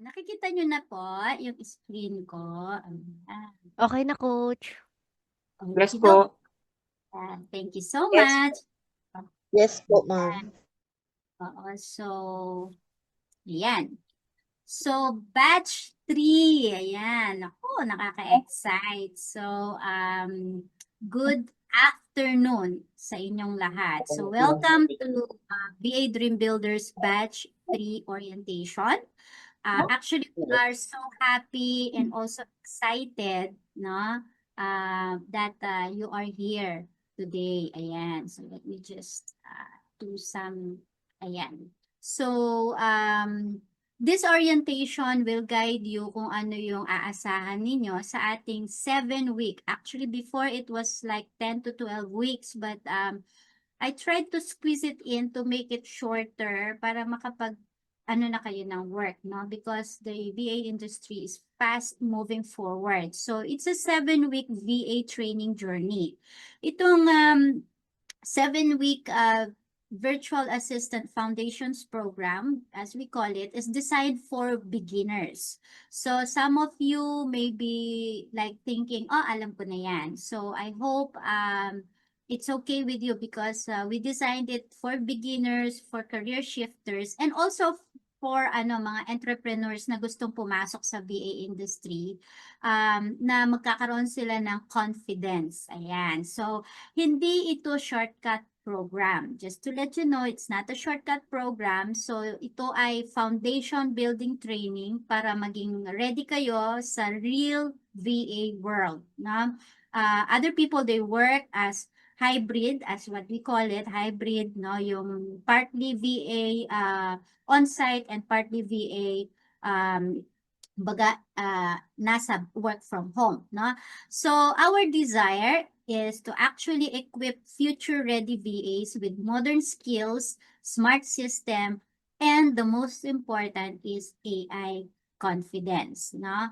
nakikita nyo na po yung screen ko. Ayan. Okay na, Coach. Yes Okey-doke. po. Thank you so Yes. much. Yes po, ma'am. Oo, so, ayan. So, batch 3, ayan. Ako, nakaka-excite. So, good afternoon sa inyong lahat. So, welcome to BA Dream Builders Batch 3 Orientation. Actually, we are so happy and also excited, no, that you are here today. Ayan. So, let me just do some, ayan. So, this orientation will guide you kung ano yung aasahan ninyo sa ating 7-week. Actually, before it was like 10 to 12 weeks, but I tried to squeeze it in to make it shorter para makapag ano na kayo ng work, no? Because the VA industry is fast moving forward. So, it's a 7-week VA training journey. Itong 7-week Virtual Assistant Foundations Program, as we call it, is designed for beginners. So some of you may be like thinking, oh, alam ko na yan. So I hope it's okay with you because we designed it for beginners, for career shifters, and also for mga entrepreneurs na gustong pumasok sa VA industry na magkakaroon sila ng confidence. Ayan. So, hindi ito shortcut program. Just to let you know, it's not a shortcut program. So, ito ay foundation building training para maging ready kayo sa real VA world. No? Other people, they work as hybrid, as what we call it, hybrid, no? Yung partly VA on-site and partly VA nasa work from home, no? So our desire is to actually equip future-ready VAs with modern skills, smart system, and the most important is AI confidence, no?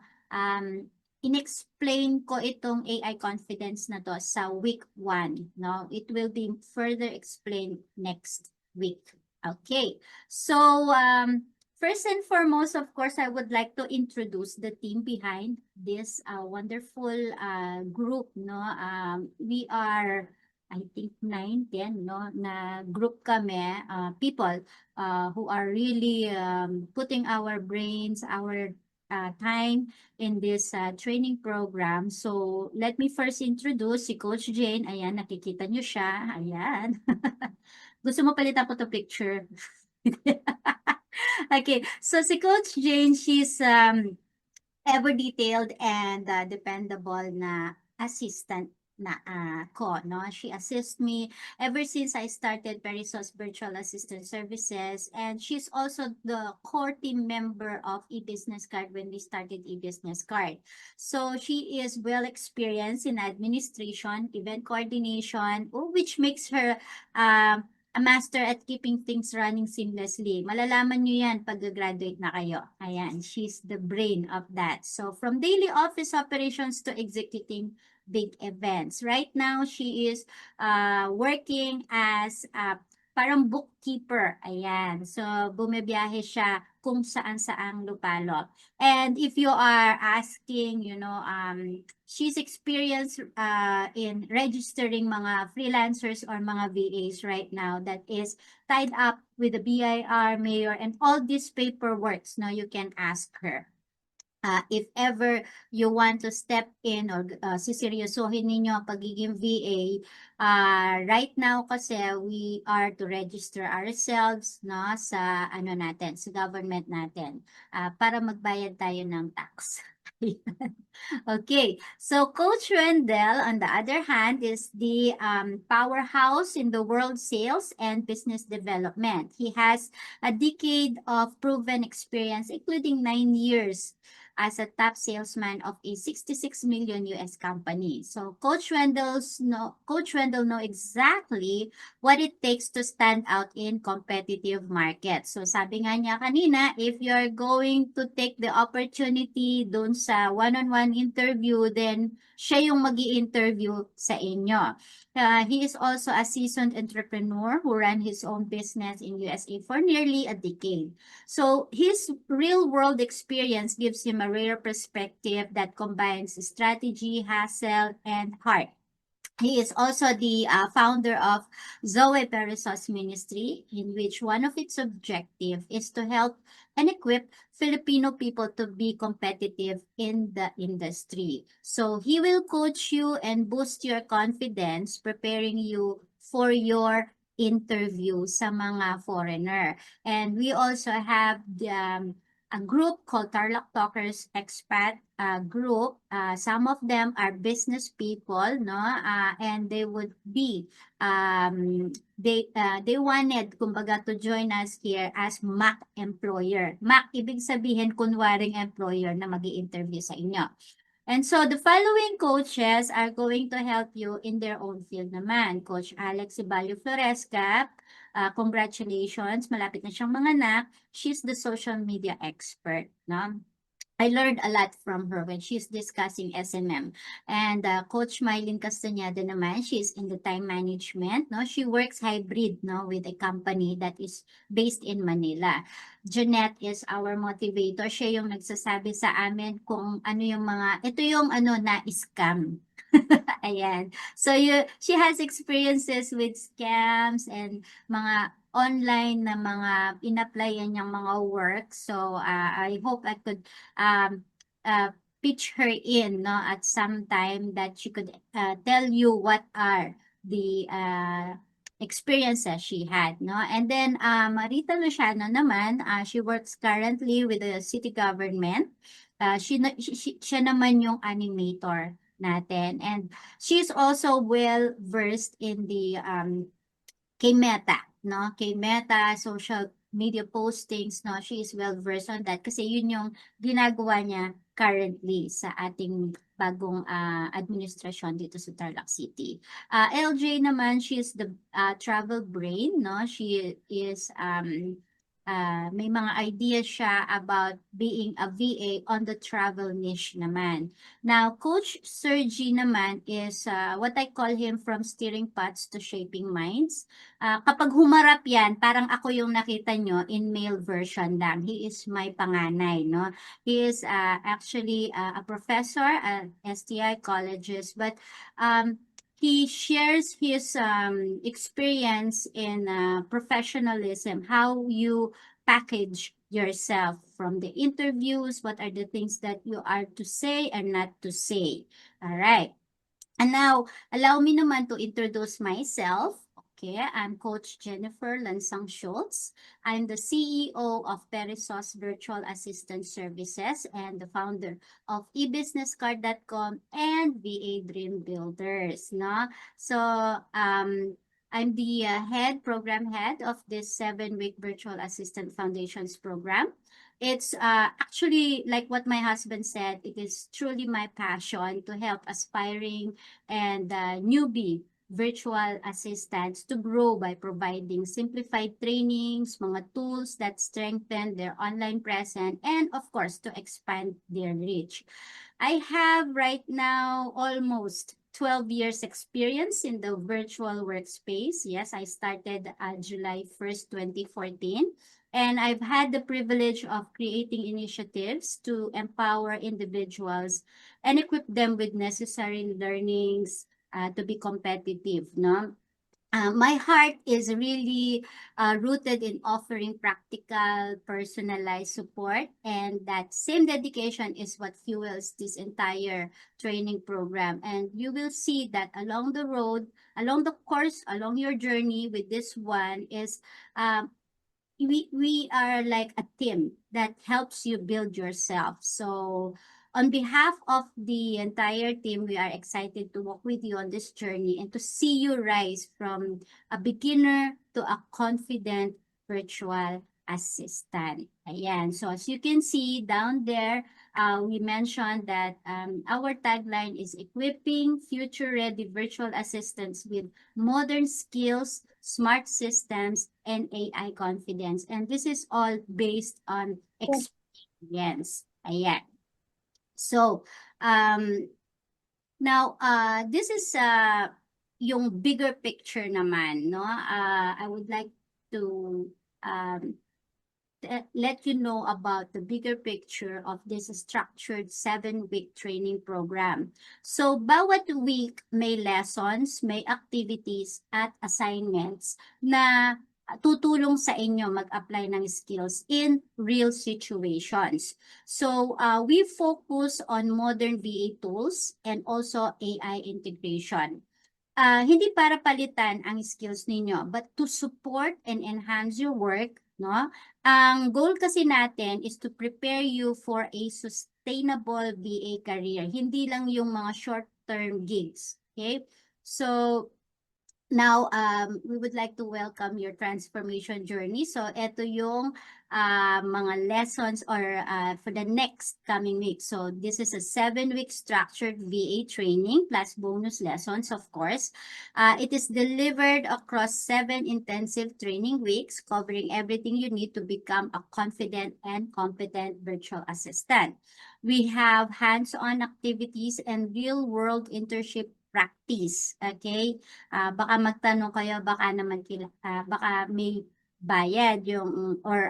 Inexplain ko itong AI confidence na to sa week 1, no? It will be further explained next week. Okay. So, first and foremost, of course, I would like to introduce the team behind this wonderful group, no? We are, I think, 9, 10, no? Na group kami, people who are really putting our brains, our time in this training program. So, let me first introduce si Coach Jane. Ayan, nakikita niyo siya. Ayan. Gusto mo palitan ko to picture? Okay, so si Coach Jane, she's ever detailed and dependable na assistant na ko, no? She assists me ever since I started Perisos Virtual Assistant Services, and she's also the core team member of eBusiness Card when we started eBusiness Card. So she is well experienced in administration, event coordination, which makes her a master at keeping things running seamlessly. Malalaman nyo yan pag graduate na kayo. Ayan, she's the brain of that. So, from daily office operations to executing big events. Right now, she is working as parang bookkeeper. Ayan. So, bumibiyahe siya kung saan-saang lupalop. And if you are asking, she's experienced in registering mga freelancers or mga VAs right now that is tied up with the BIR, mayor, and all these paperworks. No, you can ask her. If ever you want to step in or siseryosohin ninyo ang pagiging VA, right now kasi we are to register ourselves, no, sa natin, sa government natin, para magbayad tayo ng tax. Okay, so Coach Wendell, on the other hand, is the powerhouse in the world sales and business development. He has a decade of proven experience, including 9 years as a top salesman of a 66 million US company. So Coach Wendell know exactly what it takes to stand out in competitive markets. So sabi nga niya kanina, if you're going to take the opportunity dun sa one-on-one interview, then siya yung magi-interview sa inyo. He is also a seasoned entrepreneur who ran his own business in USA for nearly a decade. So his real-world experience gives him a rare perspective that combines strategy, hustle, and heart. He is also the founder of Zoe Peresos Ministry, in which one of its objective is to help and equip Filipino people to be competitive in the industry. So he will coach you and boost your confidence, preparing you for your interview sa mga foreigner. And we also have a group called Tarlac Talkers Expat group. Some of them are business people, no? And they would be they wanted kumbaga to join us here as mock employer. Mock ibig sabihin kunwaring employer na magi-interview sa inyo. And so the following coaches are going to help you in their own field naman. Coach Alex Ibalio Floresca, congratulations, malapit na siyang manganak. She's the social media expert, no? I learned a lot from her when she's discussing SMM. And Coach Mylene Castañeda naman, she's in the time management. No, she works hybrid, no, with a company that is based in Manila. Jeanette is our motivator. Siya yung nagsasabi sa amin kung ano yung mga, ito yung ano na scam. Ayan. So she has experiences with scams and mga online na mga in-applyan niyang mga work. So I hope I could pitch her in, no, at some time that she could tell you what are the experiences she had, no. And then Marita Luciano naman, she works currently with the city government. Siya naman yung animator natin, and she's also well versed in the kay Meta, no? Kay Meta, social media postings, no? She is well versed on that kasi yun yung ginagawa niya currently sa ating bagong administrasyon dito sa Tarlac City. LJ naman, she is the travel brain, no? She is may mga ideas siya about being a VA on the travel niche naman. Now, Coach Sergi naman is what I call him from steering pots to shaping minds. Kapag humarap yan, parang ako yung nakita nyo in male version lang. He is my panganay, no? He is actually a professor at STI colleges, but he shares his experience in professionalism, how you package yourself from the interviews, what are the things that you are to say and not to say. All right. And now, allow me naman to introduce myself. Okay, I'm Coach Jennifer Lansang Schultz. I'm the CEO of Peresos Virtual Assistant Services and the founder of ebusinesscard.com and VA Dream Builders. No? So, I'm the program head of this 7-week Virtual Assistant Foundations program. It's actually like what my husband said, it is truly my passion to help aspiring and newbie virtual assistants to grow by providing simplified trainings, mga tools that strengthen their online presence, and of course, to expand their reach. I have right now almost 12 years experience in the virtual workspace. Yes, I started July 1st, 2014. And I've had the privilege of creating initiatives to empower individuals and equip them with necessary learnings to be competitive, no? My heart is really rooted in offering practical, personalized support, and that same dedication is what fuels this entire training program. And you will see that along the road, along the course, along your journey with this one is we are like a team that helps you build yourself. So on behalf of the entire team, we are excited to walk with you on this journey and to see you rise from a beginner to a confident virtual assistant. Ayan. So as you can see down there, we mentioned that our tagline is equipping future-ready virtual assistants with modern skills, smart systems, and AI confidence. And this is all based on experience. Ayan. So, now, this is yung bigger picture naman, no? I would like to um, let you know about the bigger picture of this structured 7-week training program. So, bawat week may lessons, may activities at assignments na tutulong sa inyo mag-apply ng skills in real situations. So, we focus on modern VA tools and also AI integration. Hindi para palitan ang skills ninyo, but to support and enhance your work, no? Ang goal kasi natin is to prepare you for a sustainable VA career, hindi lang yung mga short-term gigs, okay? So, now, we would like to welcome your transformation journey. So, ito yung mga lessons or for the next coming week. So, this is a 7-week structured VA training plus bonus lessons, of course. It is delivered across 7 intensive training weeks, covering everything you need to become a confident and competent virtual assistant. We have hands-on activities and real-world internship practice. Okay? Baka magtanong kayo, baka naman baka may bayad yung or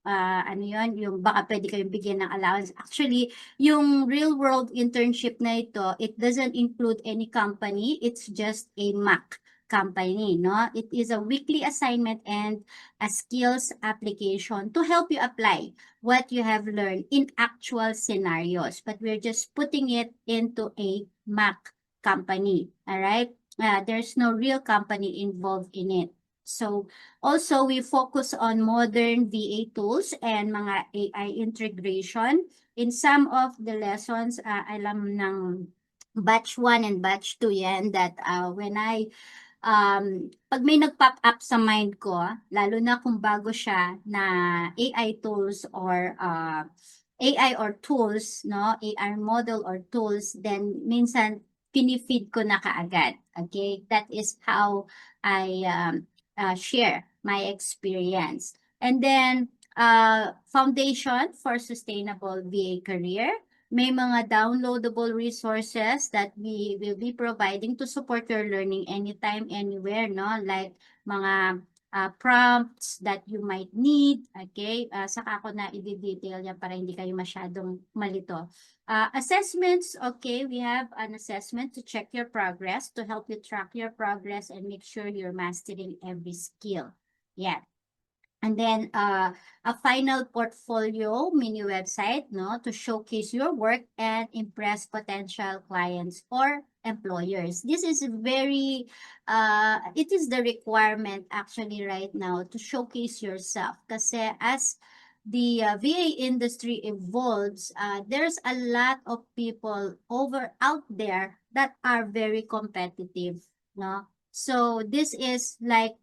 ano yon yung baka pwede kayong bigyan ng allowance. Actually, yung real world internship na ito, it doesn't include any company. It's just a MAC company, no? It is a weekly assignment and a skills application to help you apply what you have learned in actual scenarios. But we're just putting it into a MAC company, all right? There's no real company involved in it. So, also, we focus on modern VA tools and mga AI integration. In some of the lessons, alam ng batch 1 and batch 2 yan that when pag may nag-pop up sa mind ko, lalo na kung bago siya na AI tools or AI or tools, no? AI model or tools, then minsan pinifeed ko na kaagad. Okay? That is how I share my experience. And then, foundation for sustainable VA career. May mga downloadable resources that we will be providing to support your learning anytime, anywhere, no? Like mga prompts that you might need, okay? Saka ko na i-detail yan para hindi kayo masyadong malito. Assessments, okay, we have an assessment to check your progress, to help you track your progress and make sure you're mastering every skill. Yeah. And then a final portfolio mini website, no, to showcase your work and impress potential clients or employers. This is very, it is the requirement actually right now to showcase yourself. Kasi as the VA industry evolves, there's a lot of people out there that are very competitive, no? So this is like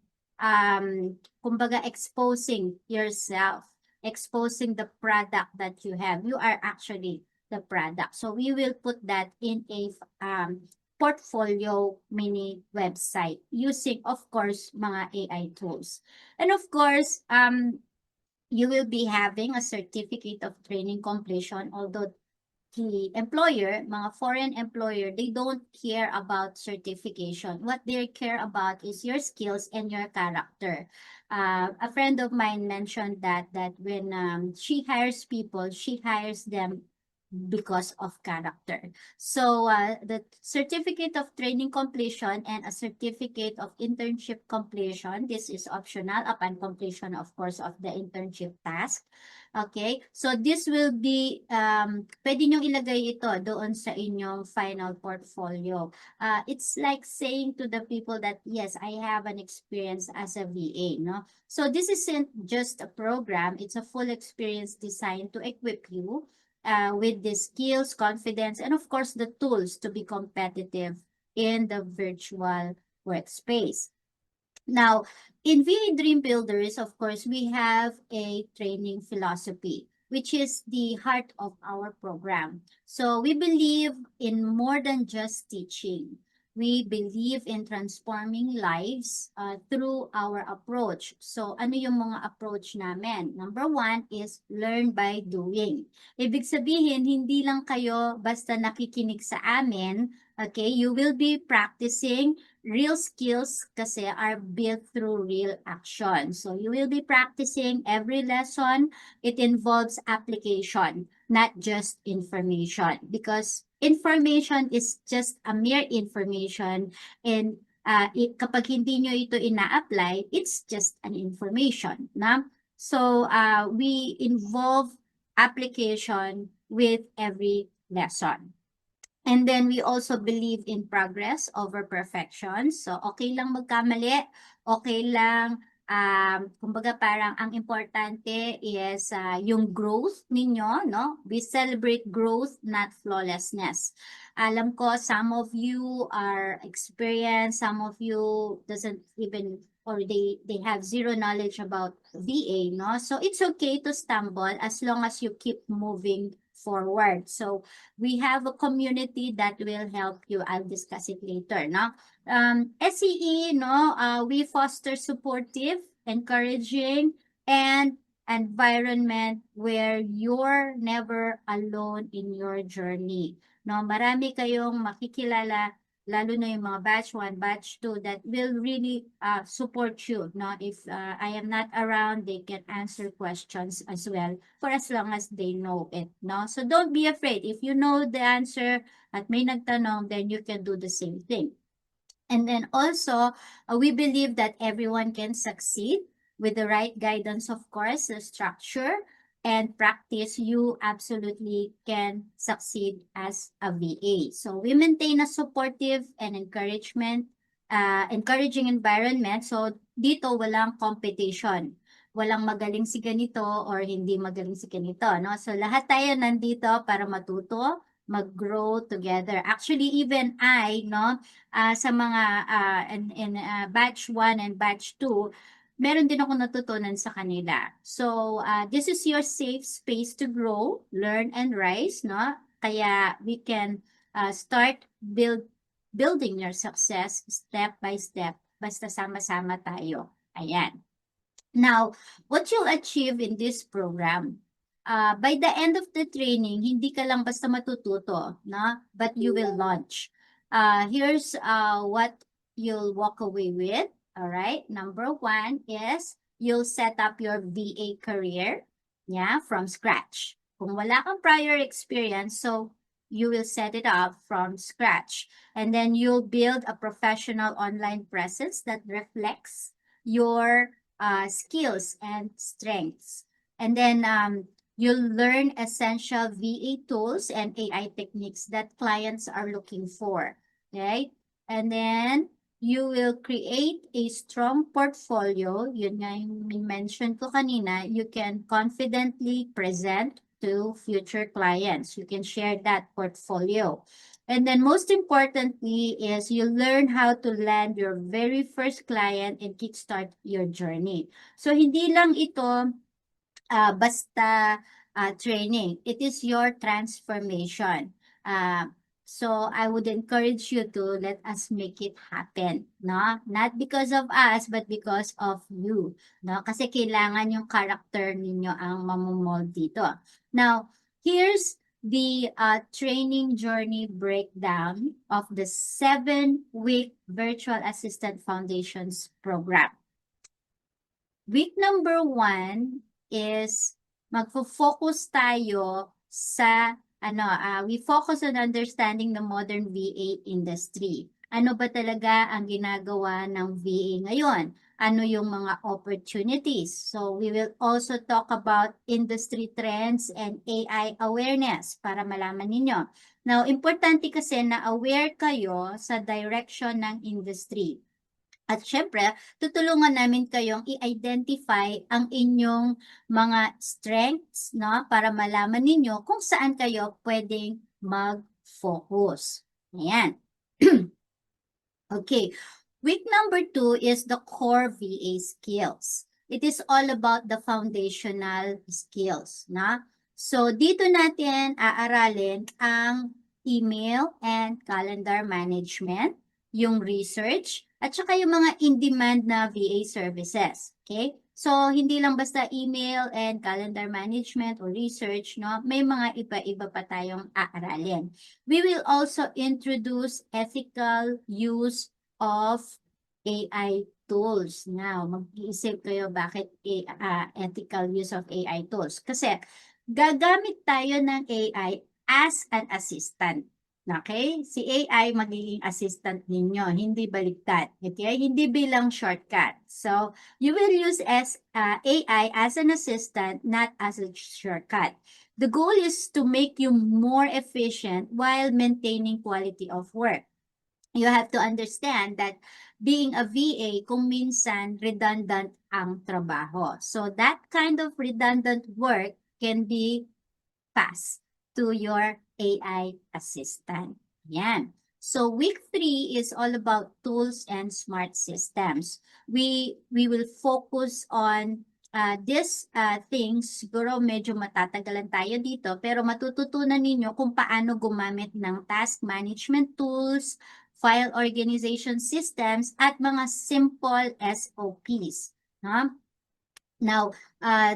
kumbaga exposing yourself, exposing the product that you have. You are actually the product. So we will put that in a portfolio mini website using, of course, mga AI tools. And of course, you will be having a certificate of training completion, although the employer, mga foreign employer, they don't care about certification. What they care about is your skills and your character. A friend of mine mentioned that when she hires people, she hires them because of character. So the certificate of training completion and a certificate of internship completion, this is optional upon completion, of course, of the internship task. Okay, so this will be, pwede nyo ilagay ito doon sa inyong final portfolio. It's like saying to the people that, yes, I have an experience as a VA, no? So this isn't just a program, it's a full experience designed to equip you with the skills, confidence, and of course, the tools to be competitive in the virtual workspace. Now, in VA Dream Builders, of course, we have a training philosophy, which is the heart of our program. So we believe in more than just teaching. We believe in transforming lives through our approach. So ano yung mga approach namin? Number one is learn by doing. Ibig sabihin, hindi lang kayo basta nakikinig sa amin, okay? You will be practicing real skills kasi are built through real action. So you will be practicing every lesson. It involves application, not just information. Because information is just a mere information, and kapag hindi nyo ito ina-apply, it's just an information. Na? So we involve application with every lesson. And then we also believe in progress over perfection. So okay lang magkamali, okay lang, kumbaga parang ang importante is yung growth ninyo, no? We celebrate growth, not flawlessness. Alam ko some of you are experienced, some of you doesn't even or they have zero knowledge about VA, no? So it's okay to stumble as long as you keep moving forward. So we have a community that will help you. I'll discuss it later, no? SEE, no, we foster supportive, encouraging, and environment where you're never alone in your journey. No, marami kayong makikilala, lalo na yung mga batch 1, batch 2 that will really support you. No, if I am not around, they can answer questions as well for as long as they know it. No, so don't be afraid. If you know the answer at may nagtanong, then you can do the same thing. And then also, we believe that everyone can succeed with the right guidance, of course, the structure and practice. You absolutely can succeed as a VA. So we maintain a supportive and encouraging environment. So dito walang competition. Walang magaling si ganito or hindi magaling si ganito, no? So lahat tayo nandito para matuto, mag-grow together. Actually, even I, no, sa mga batch 1 and batch 2, meron din ako natutunan sa kanila. So, this is your safe space to grow, learn, and rise, no? Kaya we can start building your success step by step. Basta sama-sama tayo. Ayan. Now, what you'll achieve in this program, by the end of the training, hindi ka lang basta matututo, no? But you will launch. Here's what you'll walk away with. All right. Number one is you'll set up your VA career, yeah, from scratch. Kung wala kang prior experience, so you will set it up from scratch. And then you'll build a professional online presence that reflects your skills and strengths. And then you'll learn essential VA tools and AI techniques that clients are looking for, right? And then you will create a strong portfolio. Yun nga yung mention ko kanina, you can confidently present to future clients. You can share that portfolio. And then most importantly is you learn how to land your very first client and kickstart your journey. So hindi lang ito basta training. It is your transformation. So I would encourage you to let us make it happen, no? Not because of us, but because of you, no? Kasi kailangan yung character ninyo ang mamumold dito. Now, here's the training journey breakdown of the 7-week Virtual Assistant Foundations program. Week number 1 is magfo-focus tayo sa we focus on understanding the modern VA industry. Ano ba talaga ang ginagawa ng VA ngayon? Ano yung mga opportunities? So we will also talk about industry trends and AI awareness para malaman ninyo. Now, importante kasi na aware kayo sa direction ng industry. At syempre, tutulungan namin kayong i-identify ang inyong mga strengths, no, para malaman ninyo kung saan kayo pwedeng mag-focus. Ayan. Okay. Week number 2 is the core VA skills. It is all about the foundational skills, na? So, dito natin aaralin ang email and calendar management, yung research, at saka yung mga in-demand na VA services. Okay? So, hindi lang basta email and calendar management or research, no? May mga iba-iba pa tayong aaralin. We will also introduce ethical use of AI tools. Now, mag-iisip kayo bakit ethical use of AI tools. Kasi, gagamit tayo ng AI as an assistant. Okay? Si AI magiging assistant ninyo, hindi baliktad. Okay? Hindi bilang shortcut. So, you will use AI as an assistant, not as a shortcut. The goal is to make you more efficient while maintaining quality of work. You have to understand that being a VA, kung minsan redundant ang trabaho. So that kind of redundant work can be passed to your AI assistant. Yan. So week 3 is all about tools and smart systems. We will focus on these things. Siguro medyo matatagalan tayo dito, pero matututunan ninyo kung paano gumamit ng task management tools, file organization systems, at mga simple SOPs. Huh? Now,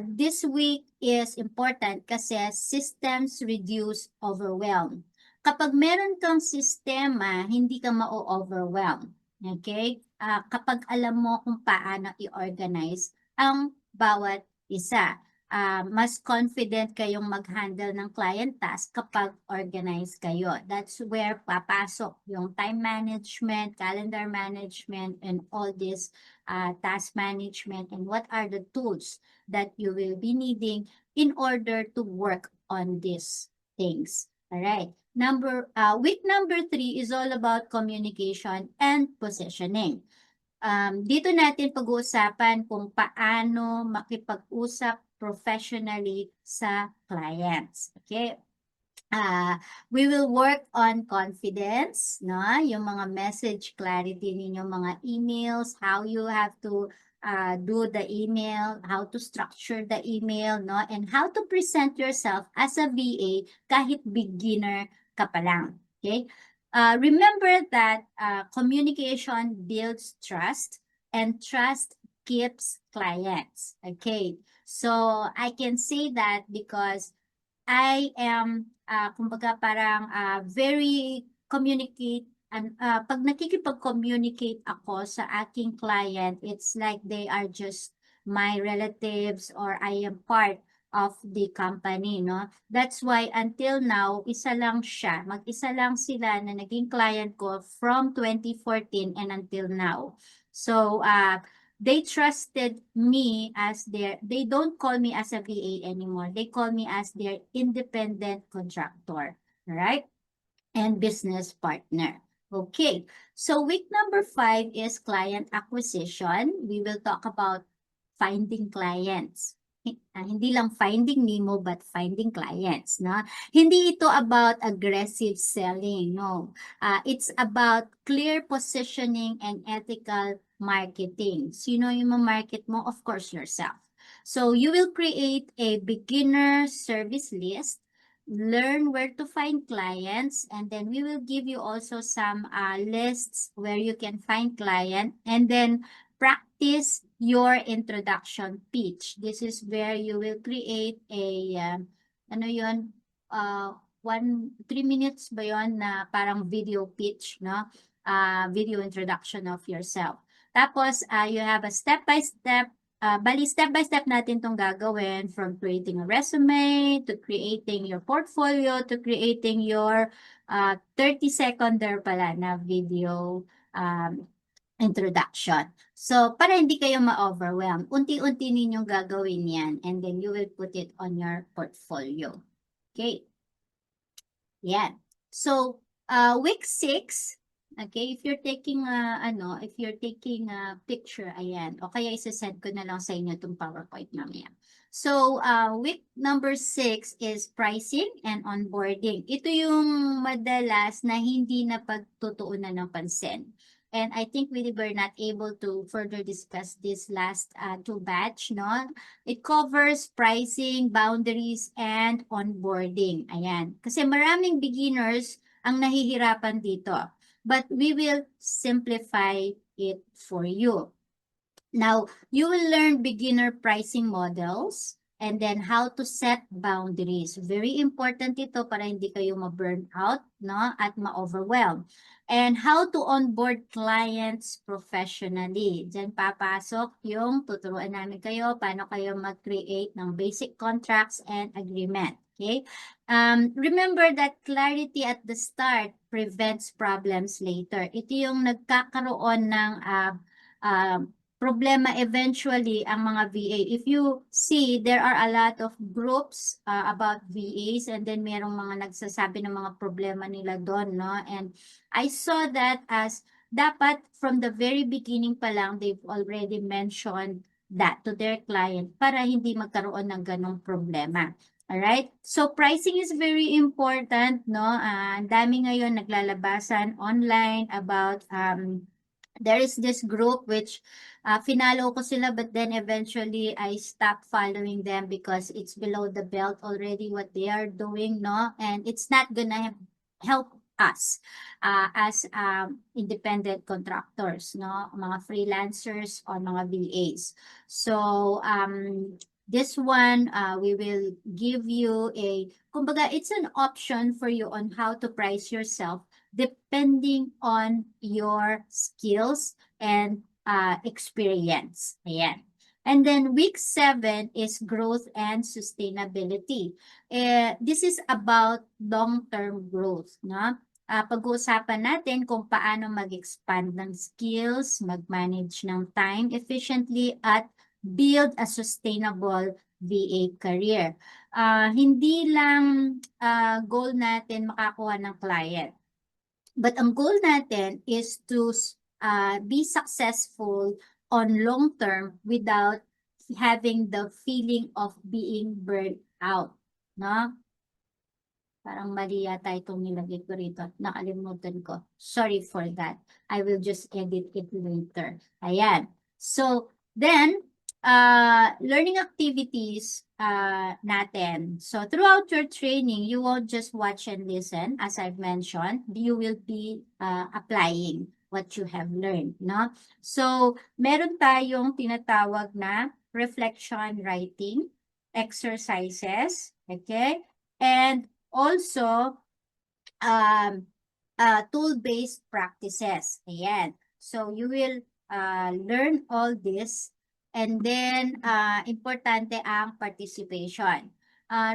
this week is important kasi systems reduce overwhelm. Kapag meron kang sistema, hindi ka ma-overwhelm. Okay? Kapag alam mo kung paano i-organize ang bawat isa, mas confident kayong mag-handle ng client task kapag organized kayo. That's where papasok yung time management, calendar management, and all this task management, and what are the tools that you will be needing in order to work on these things. All right. Week number 3 is all about communication and positioning. Dito natin pag-uusapan kung paano makipag-usap professionally sa clients. Okay? We will work on confidence, no? Yung mga message clarity ninyo, mga emails, how you have to do the email, how to structure the email, no? And how to present yourself as a VA kahit beginner ka pa lang. Okay? Remember that communication builds trust, and trust keeps clients. Okay? So, I can say that because I am, kumbaga parang very pag nakikipag-communicate ako sa aking client, it's like they are just my relatives or I am part of the company, no? That's why until now, isa lang siya. Mag-isa lang sila na naging client ko from 2014 and until now. So, they trusted me as they don't call me as a VA anymore. They call me as their independent contractor, right? And business partner. Okay, so week number 5 is client acquisition. We will talk about finding clients. Hindi lang finding Nemo, but finding clients, no? Hindi ito about aggressive selling, no. It's about clear positioning and ethical marketing. Sino yung market mo? Of course, yourself. So, you will create a beginner service list, learn where to find clients, and then we will give you also some lists where you can find client, and then practice your introduction pitch. This is where you will create a, 3 minutes ba yun na parang video pitch, no? Video introduction of yourself. Tapos, you have a step-by-step, step-by-step natin itong gagawin, from creating a resume, to creating your portfolio, to creating your 30-second pala na video introduction. So, para hindi kayo ma-overwhelm, unti-unti ninyong gagawin yan, and then you will put it on your portfolio. Okay. Yan. So, week 6, okay, if you're taking a picture, ayan, o kaya isa-send ko na lang sa inyo itong PowerPoint mamaya. So, week number 6 is pricing and onboarding. Ito yung madalas na hindi na pagtutuunan ng pansin. And I think we were not able to further discuss this last two batch, no? It covers pricing, boundaries, and onboarding. Ayan. Kasi maraming beginners ang nahihirapan dito. But we will simplify it for you. Now, you will learn beginner pricing models and then how to set boundaries. Very important ito para hindi kayo ma-burn out, no, at ma-overwhelm. And how to onboard clients professionally. Diyan papasok yung tuturuan namin kayo paano kayo mag-create ng basic contracts and agreement. Okay? Remember that clarity at the start prevents problems later. Ito yung nagkakaroon ng problema eventually ang mga VA. If you see, there are a lot of groups about VAs and then merong mga nagsasabi ng mga problema nila doon, no? And I saw that as dapat from the very beginning pa lang, they've already mentioned that to their client para hindi magkaroon ng ganong problema. Alright? So, pricing is very important, no? Ang dami ngayon naglalabasan online about there is this group which finalo ko sila but then eventually I stopped following them because it's below the belt already what they are doing, no? And it's not gonna help us as independent contractors, no? Mga freelancers or mga VAs. So, this one, we will give you kumbaga, it's an option for you on how to price yourself depending on your skills and experience. Ayan. And then week 7 is growth and sustainability. This is about long-term growth, no? Pag-uusapan natin kung paano mag-expand ng skills, mag-manage ng time efficiently, at build a sustainable VA career. Hindi lang goal natin makakuha ng client. But ang goal natin is to be successful on long term without having the feeling of being burned out, no? Parang mali yata itong nilagay ko rito. Nakalimutan ko. Sorry for that. I will just edit it later. Ayan. So, then, learning activities natin. So, throughout your training, you won't just watch and listen, as I've mentioned. You will be applying what you have learned, no? So, meron tayong tinatawag na reflection writing exercises, okay? And also, tool-based practices. Ayan. So, you will learn all this. And then, importante ang participation.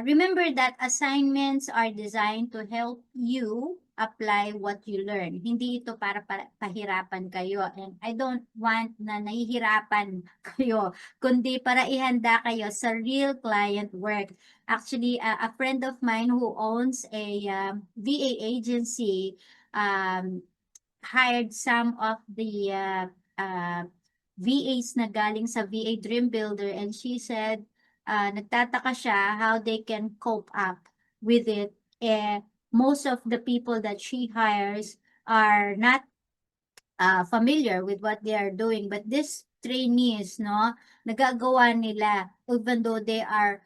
Remember that assignments are designed to help you apply what you learn. Hindi ito para pahirapan kayo. And I don't want na nahihirapan kayo, kundi para ihanda kayo sa real client work. Actually, a friend of mine who owns a VA agency hired some of the VAs na galing sa VA Dream Builder, and she said nagtataka siya how they can cope up with it. Most of the people that she hires are not familiar with what they are doing, but these trainees, no, nagagawa nila even though they are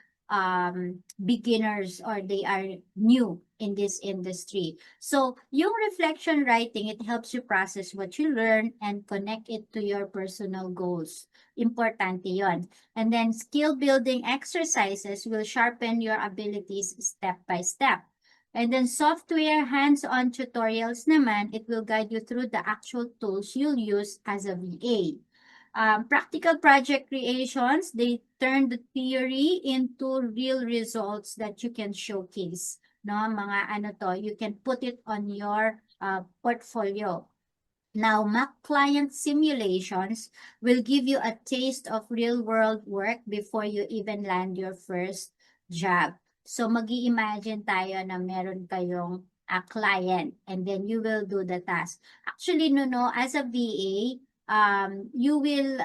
beginners or they are new in this industry. So, yung reflection writing, it helps you process what you learn and connect it to your personal goals. Importante yon. And then, skill building exercises will sharpen your abilities step by step. And then software hands-on tutorials naman, it will guide you through the actual tools you'll use as a VA. Practical project creations, they turn the theory into real results that you can showcase. No, mga ano to, you can put it on your portfolio. Now, mock client simulations will give you a taste of real-world work before you even land your first job. So, mag-i-imagine tayo na meron kayong client and then you will do the task. Actually, no, as a VA, you will,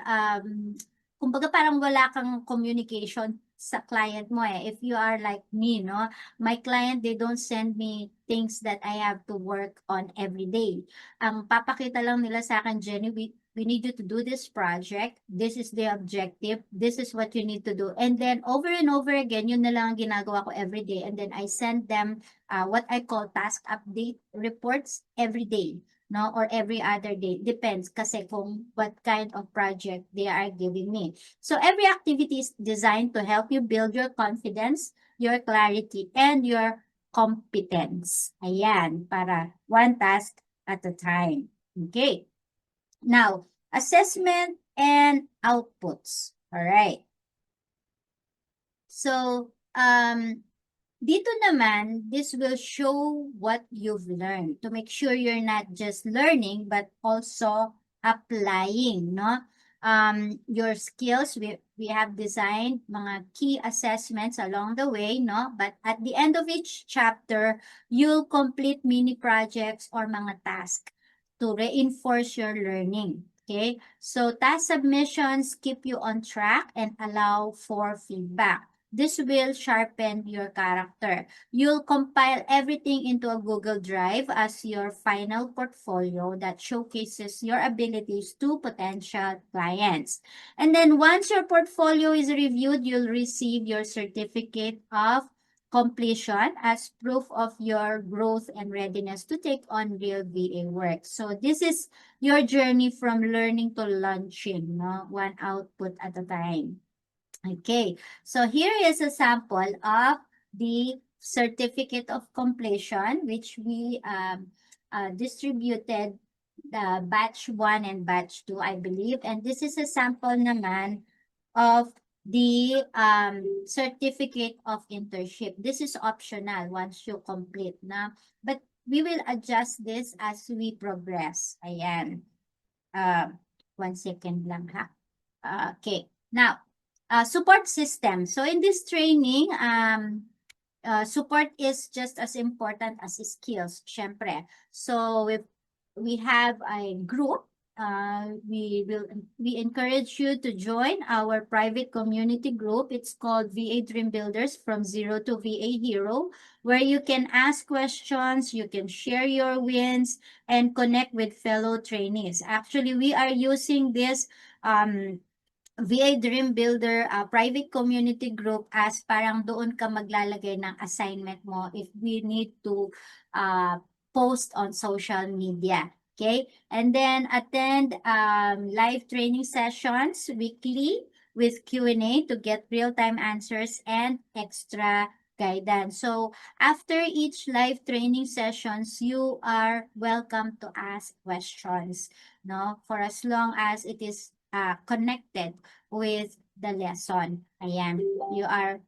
kumbaga parang wala kang communication sa client mo eh. If you are like me, no? My client, they don't send me things that I have to work on every day. Ang papakita lang nila sa akin, Jenny, we need you to do this project. This is the objective. This is what you need to do. And then over and over again, yun na lang ang ginagawa ko every day. And then I send them what I call task update reports every day, no? Or every other day. Depends kasi kung what kind of project they are giving me. So every activity is designed to help you build your confidence, your clarity, and your competence. Ayan, para one task at a time. Okay. Now, assessment and outputs. All right. So, dito naman, this will show what you've learned to make sure you're not just learning, but also applying, no? Your skills, we have designed mga key assessments along the way, no? But at the end of each chapter, you'll complete mini projects or mga tasks to reinforce your learning. Okay? So task submissions keep you on track and allow for feedback. This will sharpen your character. You'll compile everything into a Google Drive as your final portfolio that showcases your abilities to potential clients. And then once your portfolio is reviewed, you'll receive your certificate of completion as proof of your growth and readiness to take on real VA work. So this is your journey from learning to launching, no? One output at a time. Okay, so here is a sample of the certificate of completion, which we distributed the batch 1 and batch 2, I believe. And this is a sample naman of the certificate of internship. This is optional once you complete na. But we will adjust this as we progress. Ayan. 1 second lang ha. Okay, now, support system. So in this training, support is just as important as skills, syempre. So we have a group. We encourage you to join our private community group. It's called VA Dream Builders from Zero to VA Hero, where you can ask questions, you can share your wins, and connect with fellow trainees. Actually, we are using this VA Dream Builder private community group as parang doon ka maglalagay ng assignment mo if we need to post on social media. Okay? And then attend live training sessions weekly with Q&A to get real-time answers and extra guidance. So after each live training sessions, you are welcome to ask questions, no? For as long as it is connected with the lesson. Ayan, you are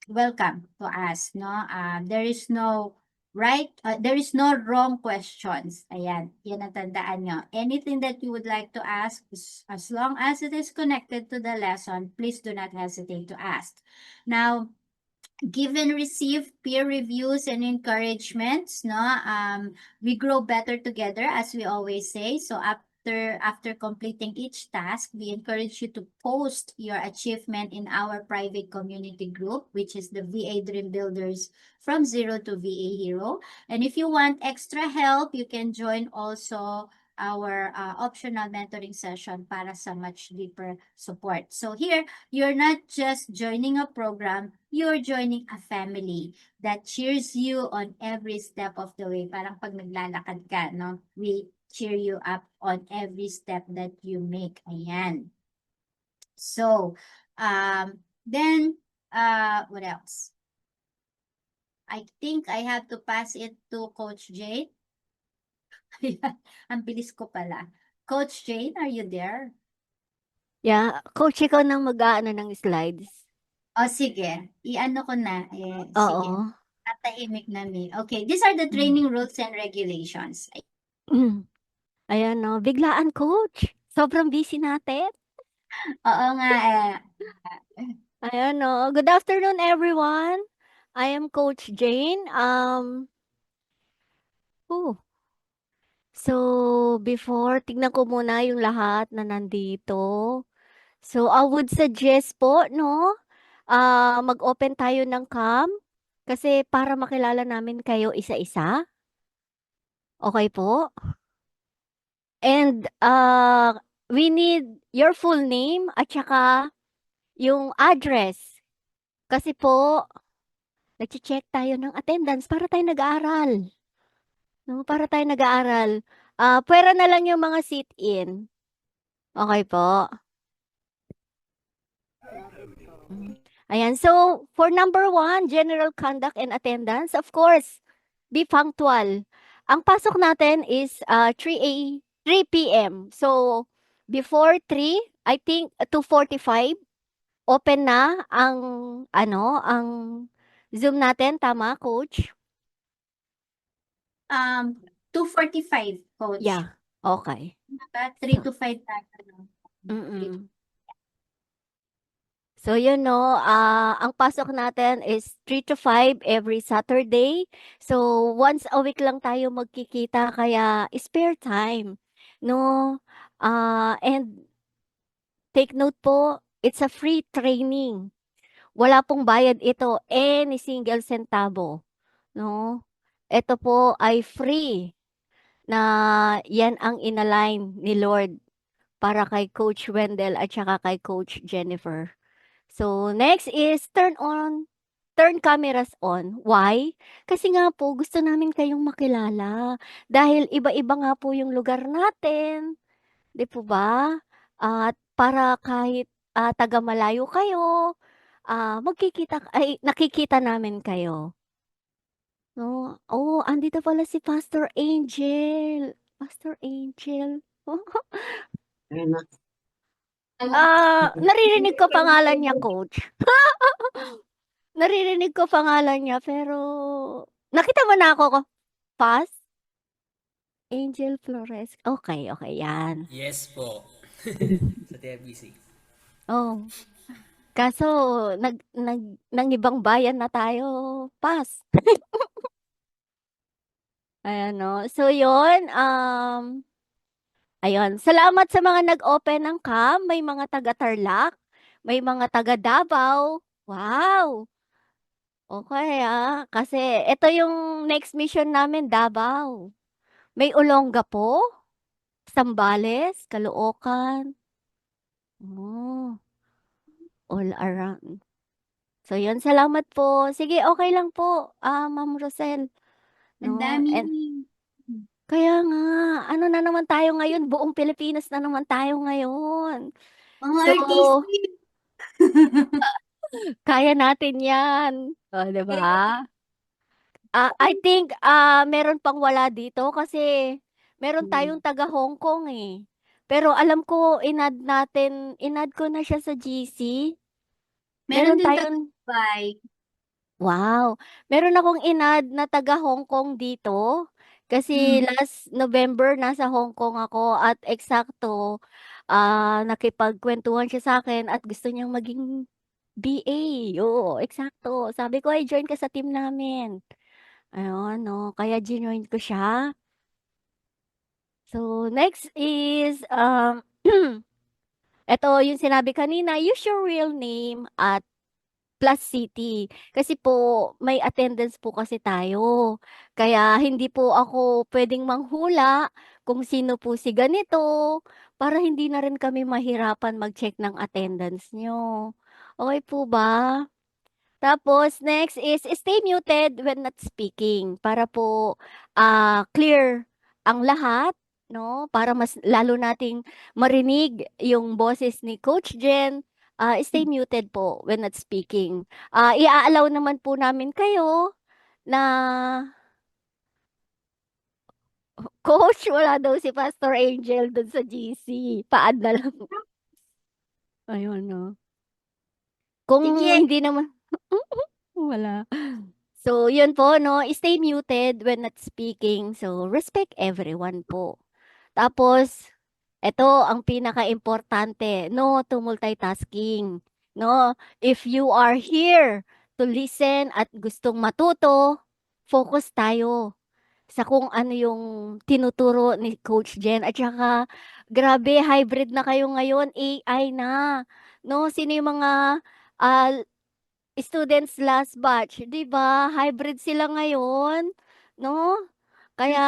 welcome to ask, no? There is no right, there is no wrong questions. Ayan, yan ang tandaan nyo. Anything that you would like to ask, as long as it is connected to the lesson, please do not hesitate to ask. Now, give and receive peer reviews and encouragements, no? We grow better together, as we always say. So after completing each task, we encourage you to post your achievement in our private community group, which is the VA Dream Builders from Zero to VA Hero. And if you want extra help, you can join also our optional mentoring session para sa much deeper support. So here, you're not just joining a program, you're joining a family that cheers you on every step of the way. Parang pag naglalakad ka, no? We cheer you up on every step that you make. Ayan. So, then, what else? I think I have to pass it to Coach Jane. Ang bilis ko pala. Coach Jane, are you there? Yeah, coach, ikaw nang mag-aano ng slides. O, sige. I-ano ko na. Sige. Oo. Tatahimik na mi. Okay, these are the training rules and regulations. Ayan, no. Biglaan, coach. Sobrang busy natin. Oo nga. Ayan, no. Good afternoon, everyone. I am Coach Jane. So, before, tignan ko muna yung lahat na nandito. So, I would suggest po, no? mag-open tayo ng cam kasi para makilala namin kayo isa-isa. Okay po? And we need your full name at saka yung address. Kasi po, nagche-check tayo ng attendance para tayo nag-aaral. No, para tayo nag-aaral. Puwera na lang yung mga sit-in. Okay po? Mm. Ayan, so for number 1, general conduct and attendance, of course, be punctual. Ang pasok natin is 3 p.m. So, before 3, I think 2:45, open na ang ang Zoom natin, tama, coach? 2:45, coach. Yeah, okay. Diba? 3 So, to 5 tayo, no? 3 to mm. So, yun 'no, ang pasok natin is 3 to 5 every Saturday. So, once a week lang tayo magkikita kaya spare time 'no. And take note po, it's a free training. Wala pong bayad ito, any single centavo 'no. Ito po ay free na 'yan ang inalign ni Lord para kay Coach Wendell at saka kay Coach Jennifer. So, next is turn cameras on. Why? Kasi nga po gusto namin kayong makilala dahil iba-iba nga po yung lugar natin, 'di po ba? At para kahit, taga-malayo kayo, nakikita namin kayo, 'no? Oh, andito pala si Pastor Angel. Pastor Angel. Naririnig ko pangalan niya, coach. Naririnig ko pangalan niya pero nakita mo na ako ko Pas? Angel Flores. Okay, okay, 'yan. Yes po. Sa TFBC. Oh, kaso nang ibang bayan na tayo, Pas. Ayan 'no. So 'yun, ayun, salamat sa mga nag-open ng cam. May mga taga-Tarlac, may mga taga-Davao. Wow! Okay kasi ito yung next mission namin, Davao. May Olongapo, Zambales, Caloocan. Oh, all around. So 'yun, salamat po. Sige, okay lang po, Ma'am Rosel, Ang 'no, dami. and kaya nga, ano na naman tayo ngayon, buong Pilipinas na naman tayo ngayon. Mga So, artista. kaya natin 'yan, oh, 'di ba? I think, meron pang wala dito kasi meron tayong taga Hong Kong, eh. Pero alam ko in-add ko na siya sa GC. Meron Meron din taga tayong Dubai. wow! Meron akong in-add na taga Hong Kong dito. Kasi Hmm. last November nasa Hong Kong ako at eksakto, nakipagkuwentuhan siya sa'kin at gusto niyang maging BA, oo, eksakto. Sabi ko, "Ay, join ka sa team namin." Ayun 'no, kaya jinoin ko siya. So, next is, eto yung sinabi kanina, use your real name at plus city. Kasi po may attendance po kasi tayo. Kaya hindi po ako puwedeng manghula kung sino po si ganito, para hindi na rin kami mahirapan mag-check ng attendance niyo. Okey po ba? Tapos next is stay muted when not speaking para po, clear ang lahat 'no, para mas lalo nating marinig yung boses ni Coach Jen. Stay muted po when not speaking. Ia-allow naman po namin kayo na Coach, wala daw si Pastor Angel dun sa GC, pa-add na lang. Ayun 'no. Kung Sige. hindi naman wala. So, yun po 'no, stay muted when not speaking. So, respect everyone po. Tapos, eto ang pinakaimportante, no to multitasking, 'no? If you are here to listen at gustong matuto, focus tayo sa kung ano yung tinuturo ni Coach Jen at saka grabe hybrid na kayo ngayon, AI na, 'no? Sino yung mga, ah students last batch, 'di ba? Hybrid sila ngayon, 'no? Kaya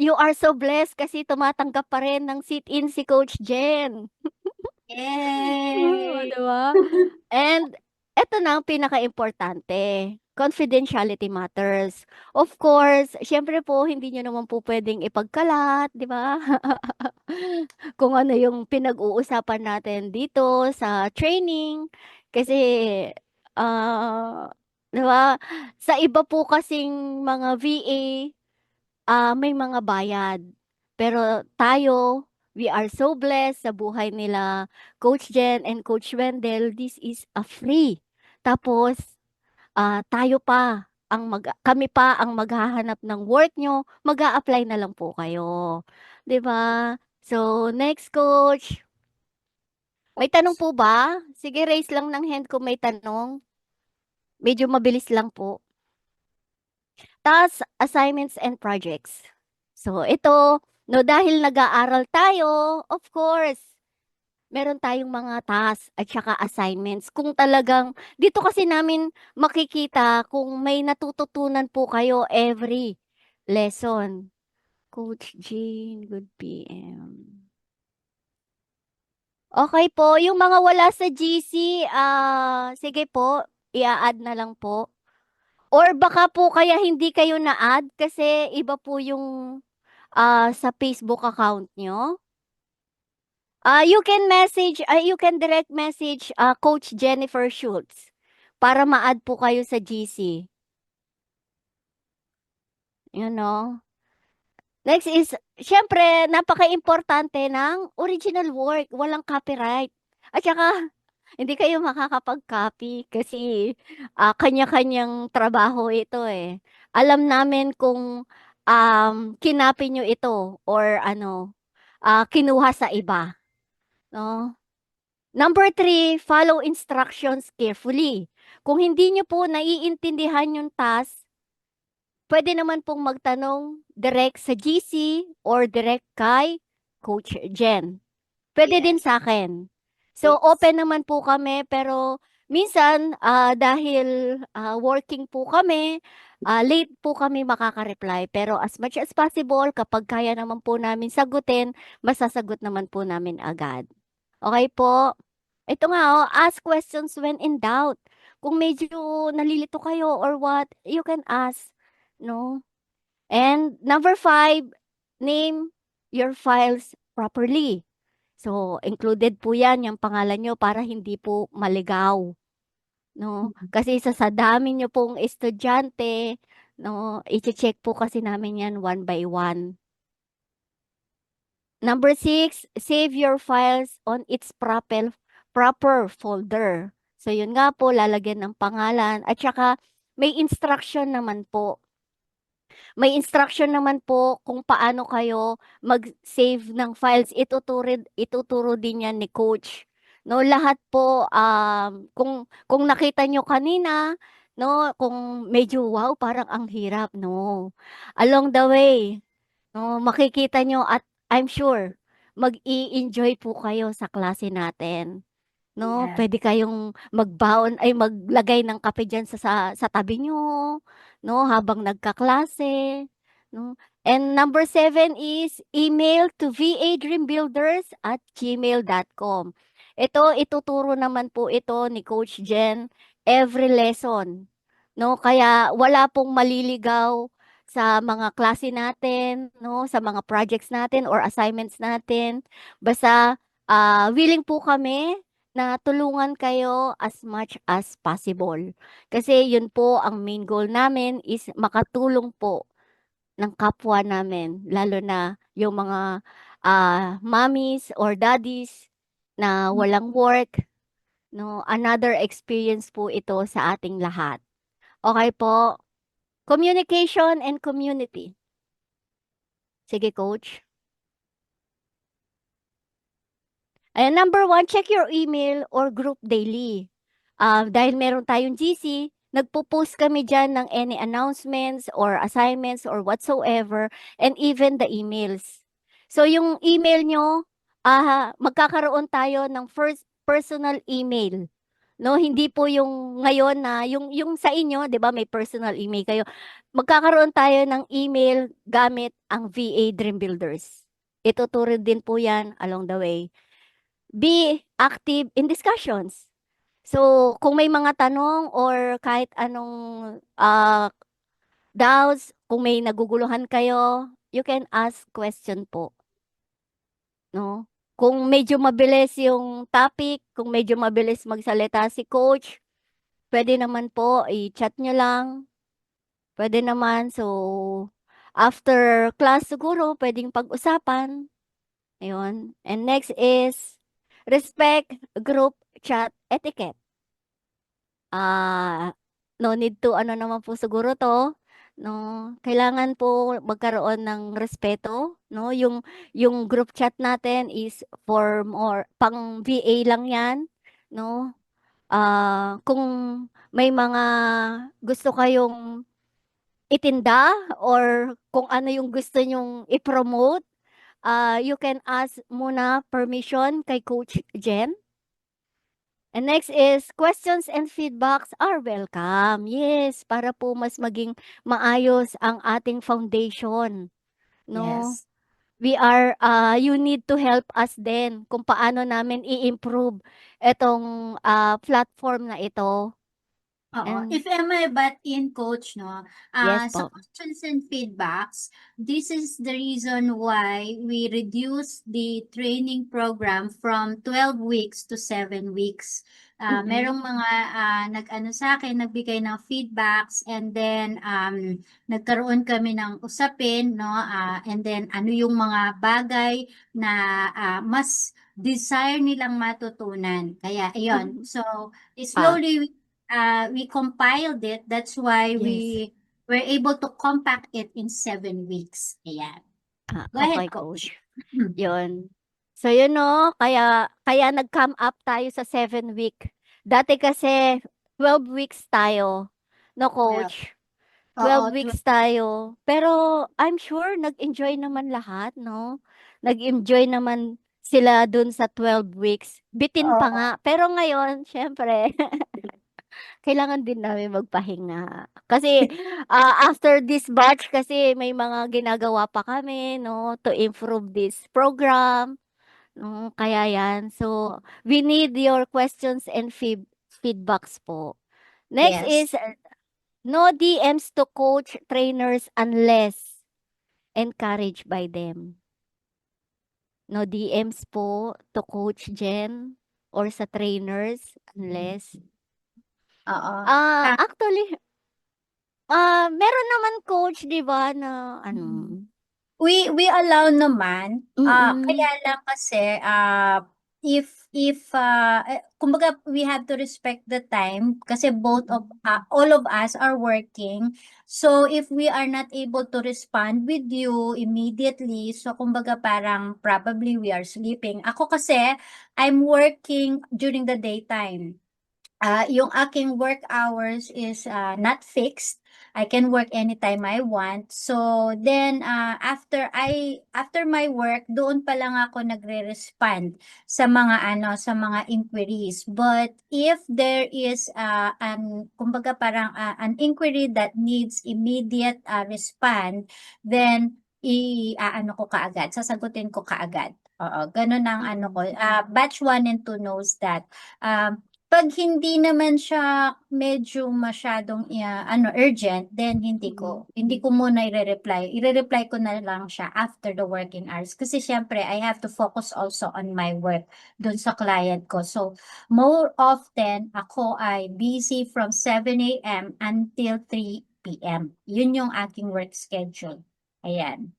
you are so blessed kasi tumatanggap pa rin ng sit-in si Coach Jen. Yay! 'Di ba? And eto na ang pinakaimportante, confidentiality matters. Of course, siyempre po hindi niyo naman po puwedeng ipagkalat, 'di ba? Kung ano yung pinag-uusapan natin dito sa training. Kasi, ah, 'di ba, sa iba po kasing mga VA, may mga bayad. Pero tayo, we are so blessed sa buhay nila Coach Jen and Coach Wendell, this is a free. Tapos, tayo pa ang kami pa ang maghahanap ng work niyo, mag-a-apply na lang po kayo, 'di ba? So, next coach, may tanong po ba? Sige, raise lang ng hand kung may tanong. Medyo mabilis lang po. Tasks, assignments, and projects. So, ito, no, dahil nag-aaral tayo, of course, meron tayong mga tasks at saka assignments. Kung talagang, dito kasi namin makikita kung may natututunan po kayo every lesson. Coach Jean, good PM. Okay po, yung mga wala sa GC, sige po, i-a-add na lang po. Or baka po kaya hindi kayo na-add kasi iba po yung sa Facebook account nyo. You can direct message Coach Jennifer Schultz para ma-add po kayo sa GC. You know? Next is, syempre, napaka-importante ng original work. Walang copyright. At saka, hindi kayo makakapag-copy kasi kanya-kanyang trabaho ito eh. Alam namin kung kinopy nyo ito or ano, kinuha sa iba. No? Number 3, follow instructions carefully. Kung hindi nyo po naiintindihan yung task, pwede naman pong magtanong direct sa GC or direct kay Coach Jen. Pwede din Yes. sa akin. So, Yes. open naman po kami, pero minsan, dahil working po kami, late po kami makaka-reply. Pero as much as possible, kapag kaya naman po namin sagutin, masasagot naman po namin agad. Okay po? Ito nga, oh, ask questions when in doubt. Kung medyo nalilito kayo or what, you can ask, no? And number 5, name your files properly. So, included po yan, yung pangalan nyo para hindi po maligaw. No? Kasi sa dami nyo pong estudyante, no, i-check po kasi namin yan one by one. Number 6, save your files on its proper folder. So, yun nga po, lalagyan ng pangalan. At saka, may instruction naman po. May instruction naman po kung paano kayo mag-save ng files. Ituturo din yan ni coach. No, lahat po kung nakita nyo kanina, no, kung medyo wow, parang ang hirap, no. Along the way, no, makikita nyo at I'm sure mag-i-enjoy po kayo sa klase natin. No, Yeah. pwede kayong magbaon ay maglagay ng kape diyan sa tabi niyo, no, habang nagkaklase, no. And number 7 is email to vadreambuilders@gmail.com. Ito, ituturo naman po ito ni Coach Jen every lesson, no. Kaya wala pong maliligaw sa mga klase natin, no, sa mga projects natin or assignments natin. Basta willing po kami na tulungan kayo as much as possible. Kasi yun po ang main goal namin is makatulong po ng kapwa namin, lalo na yung mga mommies or daddies na walang work, no, another experience po ito sa ating lahat. Okay po? Communication and community. Sige, coach. And number 1, check your email or group daily. Dahil meron tayong GC, nagpo-post kami dyan ng any announcements or assignments or whatsoever, and even the emails. So yung email nyo, magkakaroon tayo ng first personal email, No, hindi po yung ngayon na yung sa inyo, 'di ba, may personal email kayo. Magkakaroon tayo ng email gamit ang VA Dream Builders. Ituturo din po 'yan along the way. Be active in discussions. So, kung may mga tanong or kahit anong doubts, kung may naguguluhan kayo, you can ask question po, no? Kung medyo mabilis yung topic, kung medyo mabilis magsalita si coach, pwede naman po i-chat nyo lang. Pwede naman. So, after class siguro, pwedeng pag-usapan. Ayun. And next is respect group chat etiquette. No need to ano naman po siguro to, no? Kailangan po magkaroon ng respeto, no? Yung group chat natin is for more pang VA lang 'yan, no? Kung may mga gusto kayong itinda or kung ano yung gusto nyong i-promote, you can ask muna permission kay Coach Jen. And next is questions and feedbacks are welcome. Yes, para po mas maging maayos ang ating foundation, no? Yes. You need to help us din kung paano namin i-improve itong platform na ito. Oo. And If I may butt in, Coach, no, yes sa po. questions and feedbacks, this is the reason why we reduce the training program from 12 weeks to 7 weeks. Mm-mm. Merong mga nag-ano sa akin, nagbigay ng feedbacks, and then nagkaroon kami ng usapin, no, and then ano yung mga bagay na mas desire nilang matutunan. Kaya, ayun. Mm. So, Ah, slowly we compiled it. That's why yes. we were able to compact it in 7 weeks. Ayan. Go Okay, ahead, Coach. coach. Yun. So, yun no, kaya nag-come up tayo sa 7 week. Dati kasi 12 weeks tayo. No, Well, coach? oo, 12 weeks tayo. Pero I'm sure nag-enjoy naman lahat, no? Nag-enjoy naman sila dun sa 12 weeks. Bitin pa oo, nga. Pero ngayon, syempre, kailangan din namin magpahinga. Kasi after this batch, kasi may mga ginagawa pa kami, no? To improve this program. No? Kaya yan. So, we need your questions and feedbacks po. Next yes. is no DMs to coach trainers unless encouraged by them. No DMs po to Coach Jen or sa trainers unless. Oo. Ah, Actually, meron naman coach, 'di ba, na ano. we allow naman. Kaya Mm. lang kasi if kumbaga we have to respect the time kasi both of Mm. all of us are working. So if we are not able to respond with you immediately, so kumbaga parang probably we are sleeping. Ako kasi I'm working during the daytime. Yung aking work hours is not fixed. I can work anytime I want. So then after my work, doon pa lang ako nagre-respond sa mga sa mga inquiries. But if there is an kumbaga parang an inquiry that needs immediate respond, then ano ko kaagad, sasagutin ko kaagad. Oo, ganun ang ano ko. Mm. Batch 1 and 2 knows that. Pag hindi naman siya medyo masyadong urgent, then Mm. hindi ko muna ire-reply. Ire-reply ko na lang siya after the working hours. Kasi syempre, I have to focus also on my work dun sa client ko. So, more often, ako ay busy from 7 a.m. until 3 p.m. Yun yung aking work schedule. Ayan.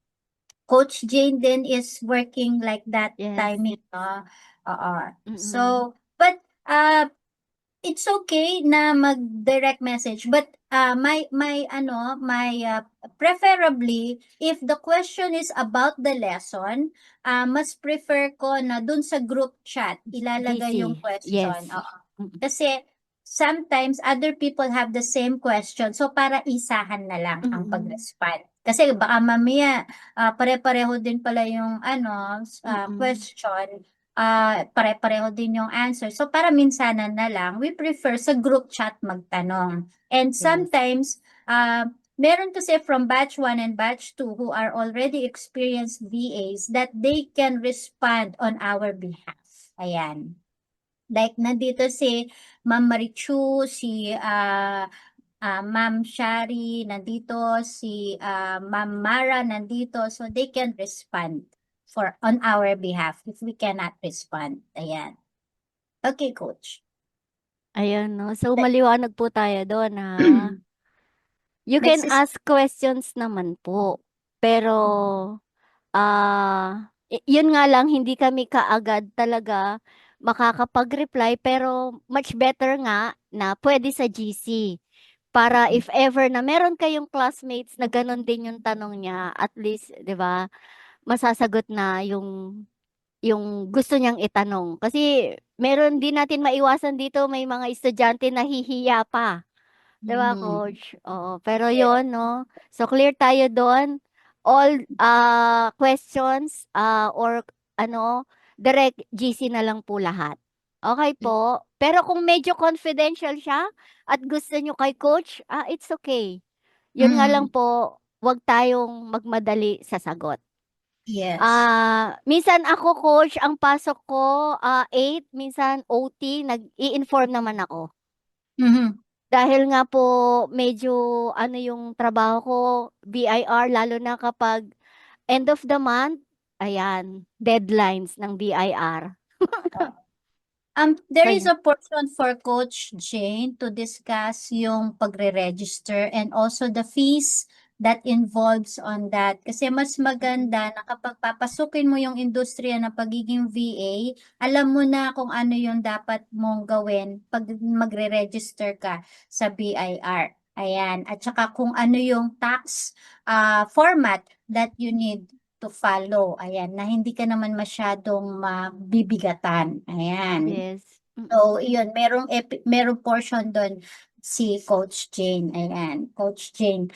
Coach Jane din is working like that Yes. timing, no? Oo. Mm. So, but it's okay na mag-direct message, but preferably if the question is about the lesson, mas prefer ko na dun sa group chat ilalagay yung GC. question. Yes. Oo. Mm. Kasi sometimes other people have the same question, so para isahan na lang ang Mm. pag-respond. Kasi baka mamaya pare-pareho din pala yung Mm. question, pare-pareho din yung answer. So para minsanan na lang, we prefer sa group chat magtanong. And sometimes, meron kasi from batch 1 and batch 2 who are already experienced VAs that they can respond on our behalf. Ayan. Like nandito si Ma'am Marichu, si Ma'am Shari, nandito si Ma'am Mara, nandito. So they can respond for on our behalf if we cannot respond. Ayan. Okay, coach. Ayun, no? So, maliwanag po tayo doon, ha? You Next can is ask questions naman po. Pero, yun nga lang, hindi kami kaagad talaga makakapag-reply. Pero, much better nga na pwede sa GC. Para if ever na meron kayong classmates na ganun din yung tanong niya, at least, di ba, masasagot na yung gusto niyang itanong. Kasi meron din natin maiwasan dito, may mga estudyante na hihiya pa. 'Di ba, coach? Oo, pero yon, no? So, clear tayo doon. All questions or ano, direct GC na lang po lahat. Okay po. Pero kung medyo confidential siya at gusto nyo kay coach, it's okay. Yun nga lang po, wag tayong magmadali sa sagot. yes. Minsan ako coach, ang pasok ko 8, minsan OT, nag-i-inform naman ako. Mhm. Dahil nga po medyo ano yung trabaho ko, BIR, lalo na kapag end of the month, ayan, deadlines ng BIR. There is Kaya, a portion for Coach Jane to discuss yung pagre-register and also the fees that involves on that. Kasi mas maganda na kapag papasukin mo yung industriya ng pagiging VA, alam mo na kung ano yung dapat mong gawin pag magre-register ka sa BIR. Ayan. At saka kung ano yung tax format that you need to follow. Ayan, na hindi ka naman masyadong mabibigatan. Ayan. yes. So, yun, merong portion doon si Coach Jane. Ayan, Coach Jane,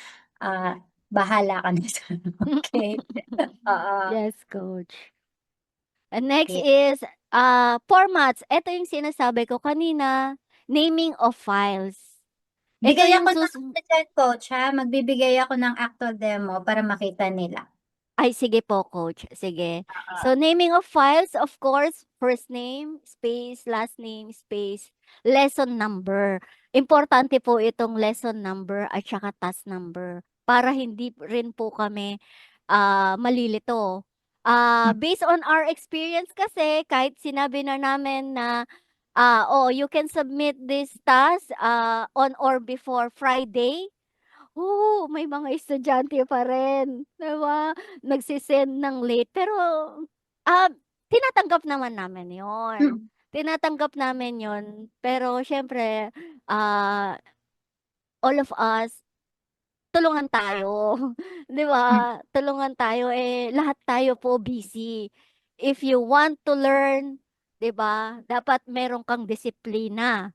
bahala ka na sa okay. Oo. Yes, coach. And next Okay. is formats. Ito yung sinasabi ko kanina, naming of files. Ito Bigay yung ako ng ano dyan, Coach, ha? Magbibigay ako ng actual demo para makita nila. Ay, sige po, coach. Sige. Oo. So, naming of files, of course, first name, space, last name, space, lesson number. Importante po itong lesson number at saka task number para hindi rin po kami malilito. Based on our experience kasi, kahit sinabi na namin na, you can submit this task on or before Friday. Oo, may mga estudyante pa rin, 'di ba? Ng late pero, ah, tinatanggap naman namin 'yon. Tinatanggap namin 'yon, pero siyempre, ah, all of us, tulungan tayo, 'di ba? Tulungan tayo, eh, lahat tayo po busy. If you want to learn, 'di ba, dapat meron kang disiplina.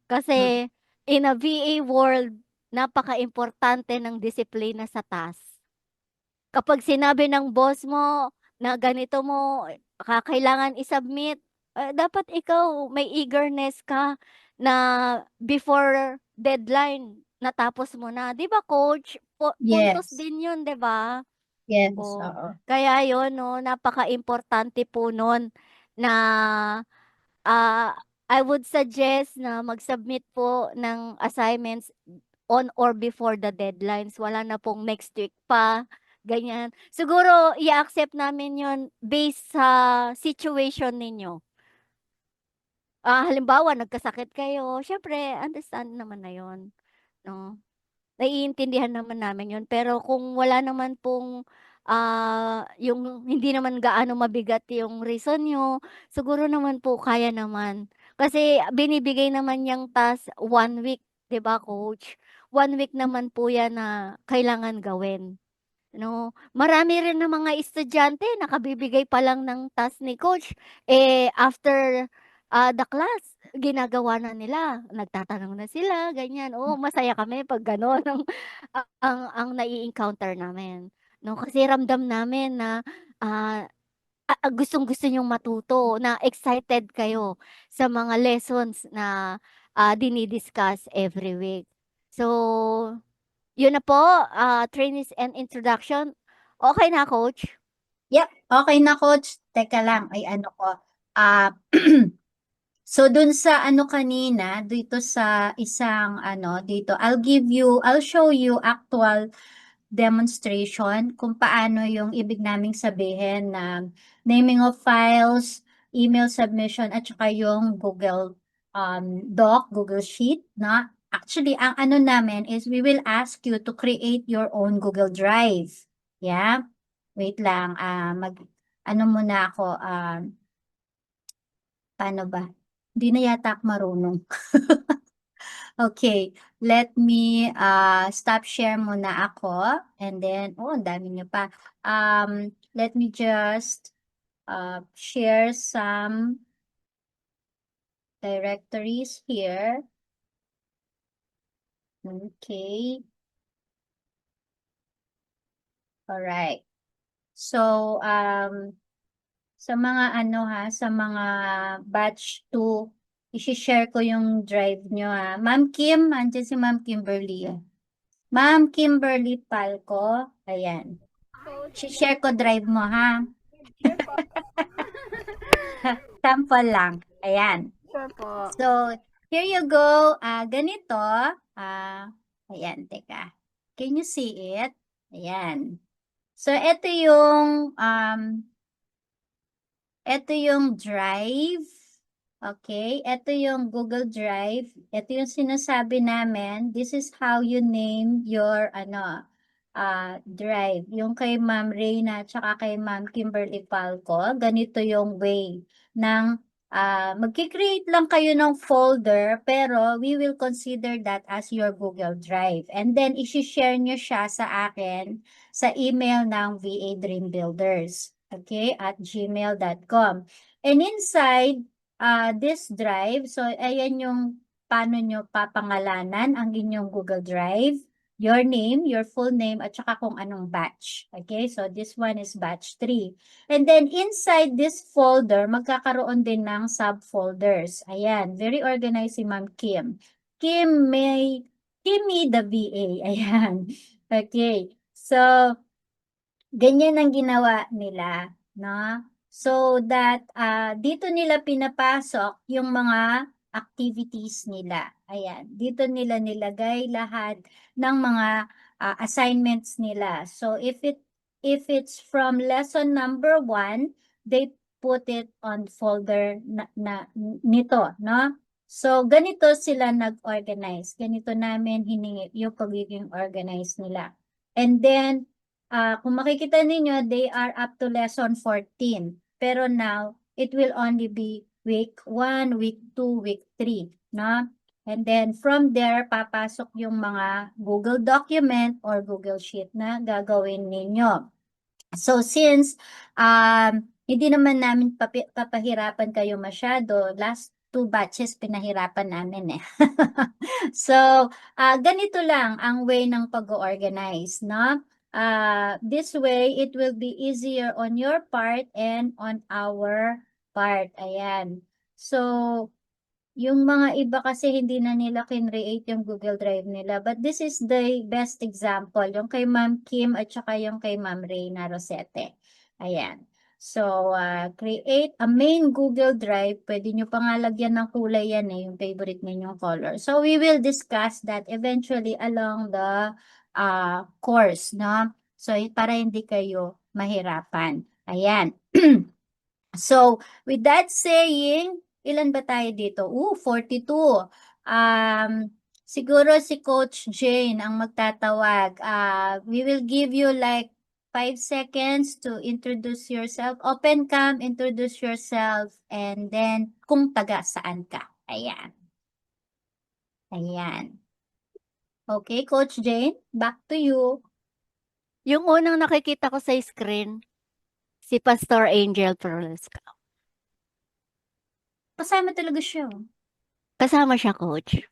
Kasi in a VA world, napakaimportante ng disiplina sa task. Kapag sinabi ng boss mo na ganito mo kailangan i-submit, dapat ikaw may eagerness ka na before deadline natapos mo na. 'Di ba coach? Puntos Yes. din 'yun, 'di ba? Yes, Oh, oo. kaya 'yun 'no, napakaimportante po nun na Ah, I would suggest na mag-submit po ng assignments on or before the deadlines. Wala na pong next week pa, ganyan. Siguro i-accept namin 'yon based sa situation ninyo. Halimbawa nagkasakit kayo, siyempre understand naman na 'yon, 'no? Naiintindihan naman namin 'yun, pero kung wala naman pong, yung hindi naman gaano mabigat yung reason niyo, siguro naman po kaya naman. Kasi binibigay naman niyang task 1 week, 'di ba, coach? 1 week naman po 'yan na kailangan gawin. 'No, marami rin na mga estudyante nakabibigay pa lang ng task ni coach, after, the class ginagawa na nila, nagtatanong na sila ganyan. Oo, masaya kami 'pag gano'n ang nai-encounter namin, 'no, kasi ramdam namin na, ah, gustong-gusto niyong matuto, na excited kayo sa mga lessons na dinidiscuss every week. So, yun na po, trainees and introduction. Okay na, Coach? Yep, okay na coach. Teka lang, ay ano ko. Ah, so dun sa ano kanina, dito sa isang ano, dito, I'll show you actual demonstration kung paano yung ibig naming sabihin na naming of files, email submission, at saka yung Google Google Sheet, na actually, ang ano namin is we will ask you to create your own Google Drive. Yeah? Wait lang, ano muna ako, paano ba? Hindi na yata ako marunong. Okay, let me stop share muna ako, and then, oh, ang dami niyo pa. Let me just share some directories here. Okay. All right. So, sa mga ano ha, sa mga batch 2, i-share ko yung drive nyo ha. Ma'am Kim, andyan si Ma'am Kimberly. Ma'am Kimberly Palco, ayan. I-share ko drive mo ha. Sample lang. Ayan. Sure po. So, here you go. Ganito. Ayan, teka. Can you see it? Ayan. So, ito yung drive. Okay, ito yung Google Drive. Ito yung sinasabi namin. This is how you name your drive. Yung kay Ma'am Reyna at saka kay Ma'am Kimberly Falco, ganito yung way ng magki-create lang kayo ng folder, pero we will consider that as your Google Drive. And then, isi-share nyo siya sa akin sa email ng VA Dream Builders. Okay, at gmail.com. And inside this drive, so ayan yung paano nyo papangalanan ang inyong Google Drive, your name, your full name, at saka kung anong batch. Okay, so this one is batch 3. And then inside this folder, magkakaroon din ng subfolders. Ayan, very organized si Ma'am Kim. Kimmy the VA. Ayan. Okay, so ganyan ang ginawa nila, no? So that dito nila pinapasok yung mga activities nila. Ayan, dito nila nilagay lahat ng mga assignments nila. So if it's from lesson number 1, they put it on folder nito, no? So ganito sila nag-organize. Ganito namin hiningi yung pagiging organized nila. And then kung makikita ninyo, they are up to lesson 14. Pero now, it will only be week 1, week 2, week 3. No? And then, from there, papasok yung mga Google document or Google Sheet na gagawin ninyo. So, since hindi naman namin papahirapan kayo masyado, last 2 batches pinahirapan namin eh. So, ganito lang ang way ng pag-organize, no? This way, it will be easier on your part and on our part. Ayan. So, yung mga iba kasi hindi na nila kinreate yung Google Drive nila. But this is the best example. Yung kay Ma'am Kim at saka yung kay Ma'am Reyna Rosete. Ayan. So, create a main Google Drive. Pwede nyo pa nga lagyan ng kulay yan eh, yung favorite ninyong color. So, we will discuss that eventually along the course, no? So, para hindi kayo mahirapan. Ayan. So, with that saying, ilan ba tayo dito? 42. Siguro si Coach Jane ang magtatawag. We will give you like 5 seconds to introduce yourself. Open cam, introduce yourself, and then kung taga saan ka. Ayan. Ayan. Okay, Coach Jane, back to you. Yung unang nakikita ko sa screen, si Pastor Angel Perlesca. Kasama talaga siya. Kasama siya, Coach.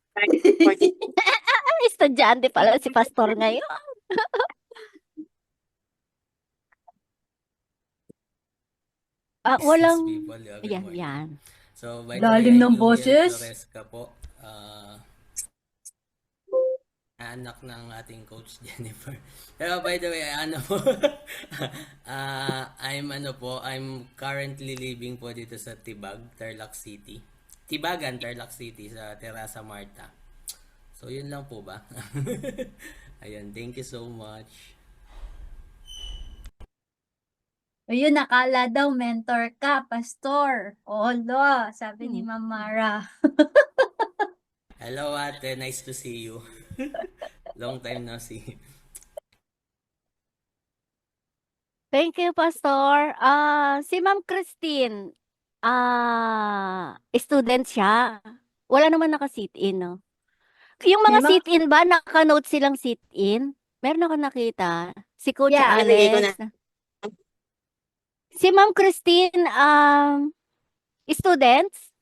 Estudyante pala si Pastor ngayon. business Walang, people. Good yan, morning. yan. So, by the way, Lalim ng Lumiel boses. Floresca po. Anak ng ating coach Jennifer. Pero by the way, ano po, I'm currently living po dito sa Tibag, Tarlac City. Tibagan, Tarlac City, sa Terasa Marta. So, yun lang po ba? Ayun, thank you so much. Ayun, nakala daw mentor ka, pastor. Olo, sabi ni Ma'am Mara. Hello ate, nice to see you. Long time no see. Thank you, Pastor. Si Ma'am Christine, student siya. Wala naman naka-sit-in, no? Yung mga May mga- sit-in ba, naka-note silang sit-in? Meron ako nakita. Si Coach Yeah. Binigay ko na. Alex. Si Ma'am Christine, students?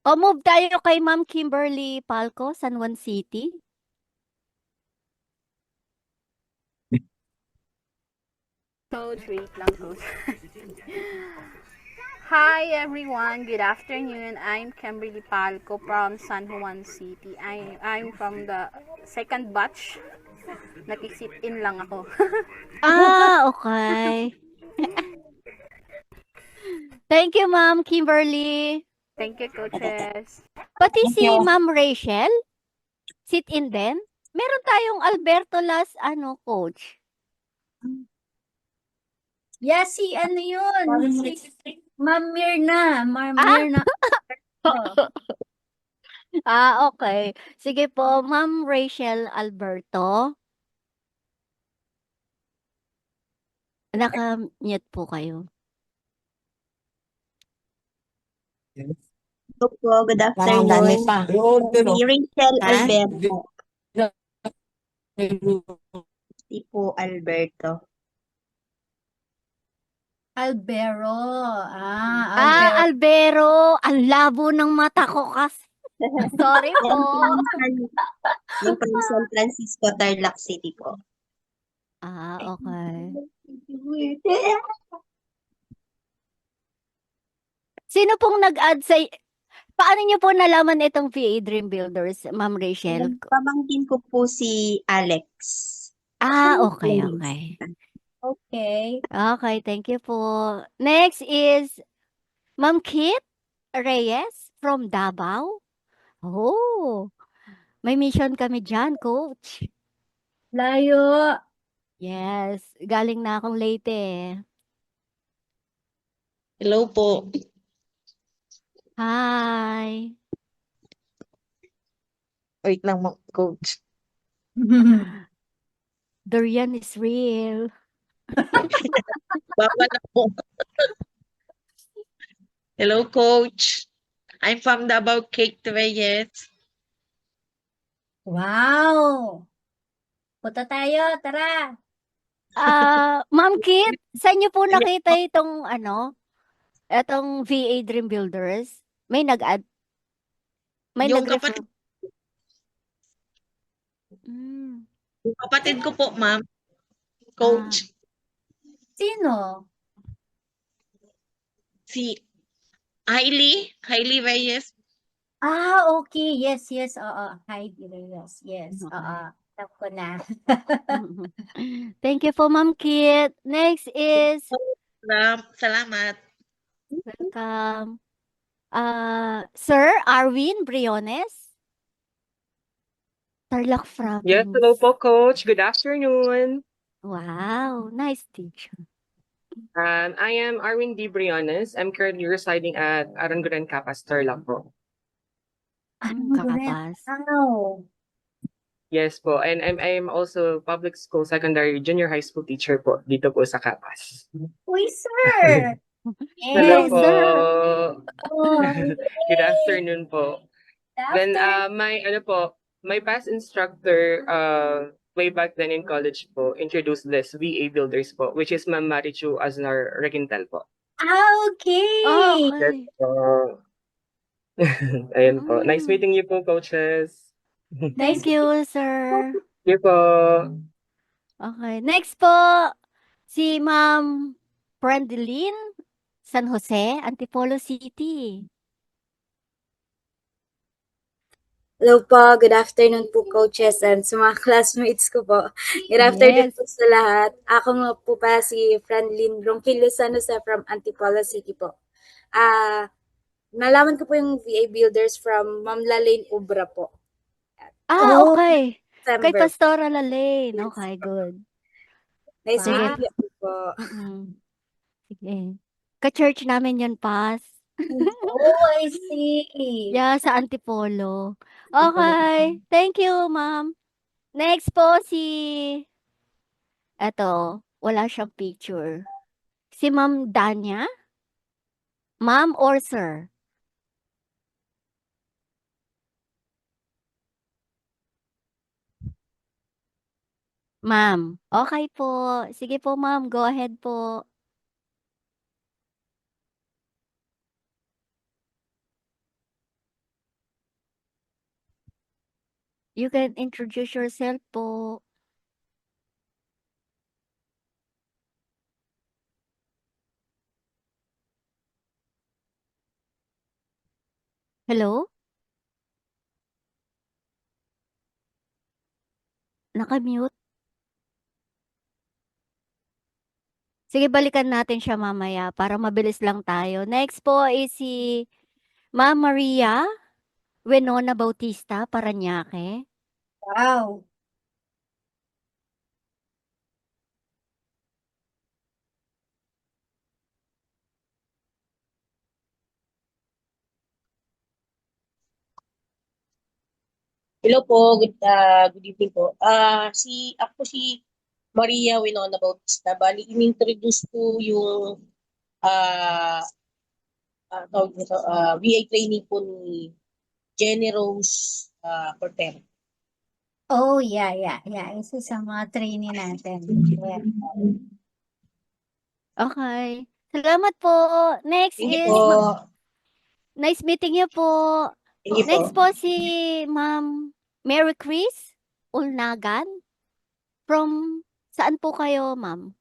O move tayo kay Ma'am Kimberly Palco, San Juan City. Coach, wait lang, Coach. Hi everyone, good afternoon. I'm Kimberly Palco from San Juan City. I'm from the second batch. Nag-sit in lang ako. Okay. Thank you, Ma'am Kimberly. Thank you, coaches. Pati si Ma'am Rachel, sit-in din. Meron tayong Alberto Las, coach. Yeah, si ano yun? Si Ma'am Mirna. Ma'am Mirna. Oh. Okay. Sige po, Ma'am Rachel Alberto. Naka-mute po kayo. Hello po, good Parang dami afternoon. pa. Si Rachel Ha? Alberto. Si po Alberto. Albero. Albero. Albero. Ang labo ng mata ko kasi. Sorry po. Yung from San Francisco, Tarlac City po. Okay. Sino pong nag-add sa... Paano niyo po nalaman itong VA Dream Builders, Ma'am Rachel? Pamangkin ko po si Alex. Okay. Okay. Okay, thank you po. Next is Ma'am Kit Reyes from Davao. Oh, may mission kami dyan, Coach. Layo. Yes, galing na akong Leyte. Hello po. Hi. Wait lang, coach. Durian is real. Bawal ako. Hello, coach. I'm from Davao Cake Reyes. Wow. Punta tayo, tara. Ma'am Kit, saan niyo po nakita itong itong VA Dream Builders? May nag-add? May Yung nag-refer? Yung kapatid ko po, ma'am. Coach. Sino? Si Hailey Reyes. Okay. Yes. Oo. Hi, Reyes. Yes. Oo. Tap ko na. Thank you po, Ma'am Kit. Next is, Salamat. welcome, Sir Arwin Briones. Tarlac Province. Yes, hello po, Coach. Good afternoon. Wow, nice teacher. I am Arwin D. Briones. I'm currently residing at Aranguren, Capas, Tarlac po. Kapas. Wow. Yes po. And I'm also public school, secondary, junior high school teacher po dito po sa Capas. Uy, sir. Hello Yes, po. sir. Oh, Good afternoon po. Then my past instructor way back then in college po introduced this VA Builders po, which is Ma'am Marichu Aznar Requintal po. Okay. Okay. Yes po. Ayun po. Nice meeting you po, coaches. Thank you, sir. Thank you po. Okay. Next po, si Ma'am Friendlyn San Jose, Antipolo City. Hello po, good afternoon po coaches and sa mga classmates ko po. Good afternoon Yes. po sa lahat. Ako nga po pa si Franlyn Ronquillo San Jose from Antipolo City po. Nalaman ko po yung VA Builders from Ma'am Lalaine Ubra po. Oh, Okay. Kay December. Pastora Lalaine. Okay, good. Nice Sige. meeting you po. Sige. Ka-church namin yun, Pas. oh, I see. Yeah, sa Antipolo. Okay. Thank you, ma'am. Next po eto, wala siyang picture. Si Ma'am Danya? Ma'am or sir? Ma'am. Okay po. Sige po, ma'am. Go ahead po. You can introduce yourself po. Hello? Naka-mute. Sige, balikan natin siya mamaya para mabilis lang tayo. Next po is si Ma'am Maria Winona Bautista, Parañaque. Wow. Hello po, good evening po. Ako si Maria Winona Bautista. Bali, in-introduce ko yung tawag nito, VA training po ni Jenny Rose Cortero. Oh, yeah. Isa sa mga training natin. Yeah. Okay. Salamat po. Next Thank you is po. nice meeting you po. Thank you po. Next po si Ma'am Mary Chris Ulnagan. From saan po kayo, ma'am?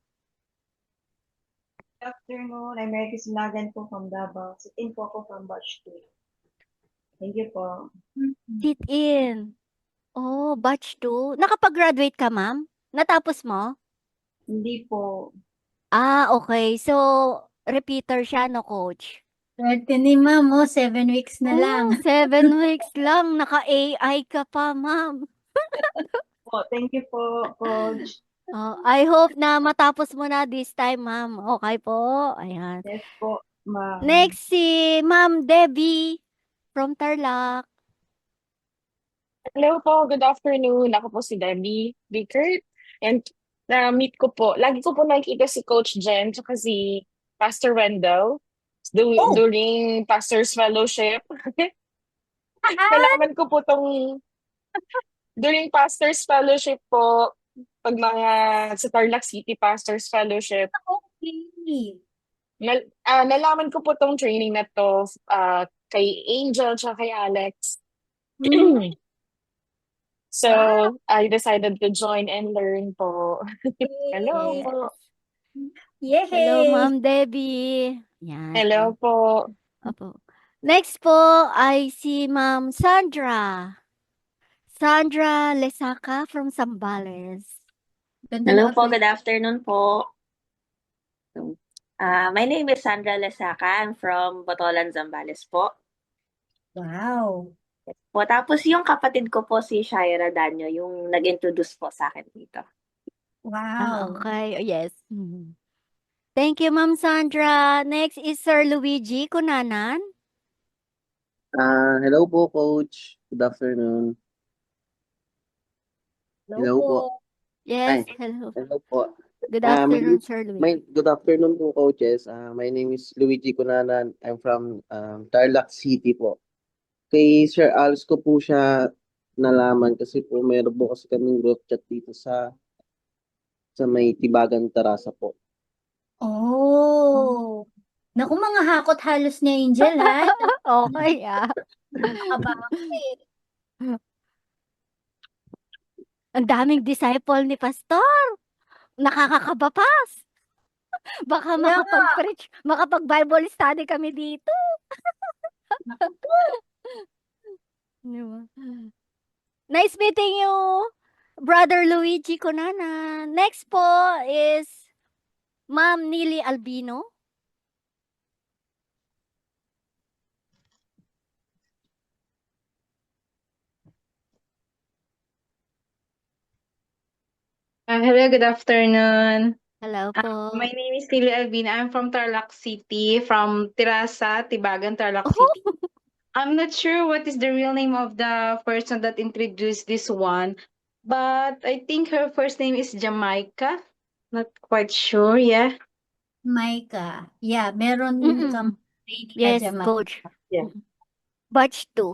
Good afternoon. I'm Mary Kisinagan po from Davao. Sit-in po ako from batch 2. Thank you po. Sit in. Oh, batch 2. Nakapag-graduate ka, ma'am? Natapos mo? Hindi po. Okay. So, repeater siya, no, coach? Swerte ni ma'am, 7 weeks na lang. 7 weeks lang. Naka-AI ka pa, ma'am. Po, thank you po, coach. I hope na matapos mo na this time, ma'am. Okay po. Ayan. Yes po, ma'am. Next si Ma'am Debbie from Tarlac. Hello po, good afternoon. Ako po si Debbie Bickert. And na-meet ko po, lagi ko po nakikita si Coach Jen tsaka si Pastor Wendell during Pastor's Fellowship. Nalaman ko po during Pastor's Fellowship po, pag mga sa Tarlac City Pastor's Fellowship, Okay. nalaman ko po tong training na to kay Angel tsaka kay Alex. So, I decided to join and learn po. Hello Yes. po. Yay! Hello, Ma'am Debbie. Yan. Hello po. Opo. Next po ay si Ma'am Sandra. Sandra Lesaca from Zambales. Ganda Hello ng po, apel- good afternoon po. My name is Sandra Lesaca. I'm from Botolan, Zambales po. Wow. Po, tapos yung kapatid ko po si Shaira Danyo, yung nag-introduce po sa akin dito. Wow. Okay. Yes. Thank you, Ma'am Sandra. Next is Sir Luigi Cunanan. Hello po, Coach. Good afternoon. Hello po. Yes, Ay. hello. Hello po. Good afternoon, Sir Luigi. Good afternoon po, coaches. My name is Luigi Cunanan. I'm from Tarlac City po. Kay Sir Als ko po siya nalaman kasi po meron po kasi kaming group chat dito sa may Tibagan Tarasa po. Oh. Naku, mga hakot halos niya, Angel, ha? Okay, Nakakabakit. Ang daming disciple ni Pastor. nakakakaba pa. Baka Kaya nga. makapag-preach, makapag-Bible study kami dito. Di ba? Nice meeting you, Brother Luigi Conana. Next po is Ma'am Nili Albino. Hello, good afternoon. Hello po. My name is Lily Albina. I'm from Tarlac City, from Tirasa, Tibagan, Tarlac Oh, City. I'm not sure what is the real name of the person that introduced this one, but I think her first name is Jamaica. Not quite sure, yeah. Micah. Yeah, meron mm-mm. kang page na Yes, Jamaica. coach. Yeah. Batch 2.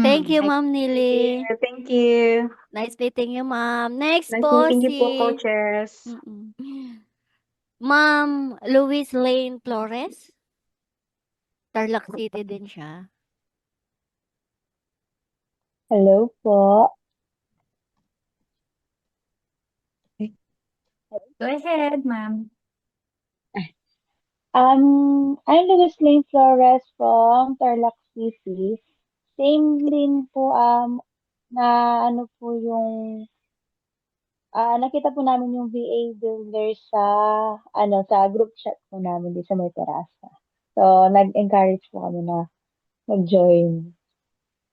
Thank you, Ma'am Nili. Thank you. Nice meeting you, ma'am. Next Nice po meeting you po, si coaches. Ma'am Louise Lane Flores. Tarlac City din siya. Hello po. Go ahead, ma'am. I'm Louis Lane Flores from Tarlac City. Same din po, na ano po yung, nakita po namin yung VA Builders sa group chat po namin di sa may terasa. So, nag-encourage po kami na mag-join.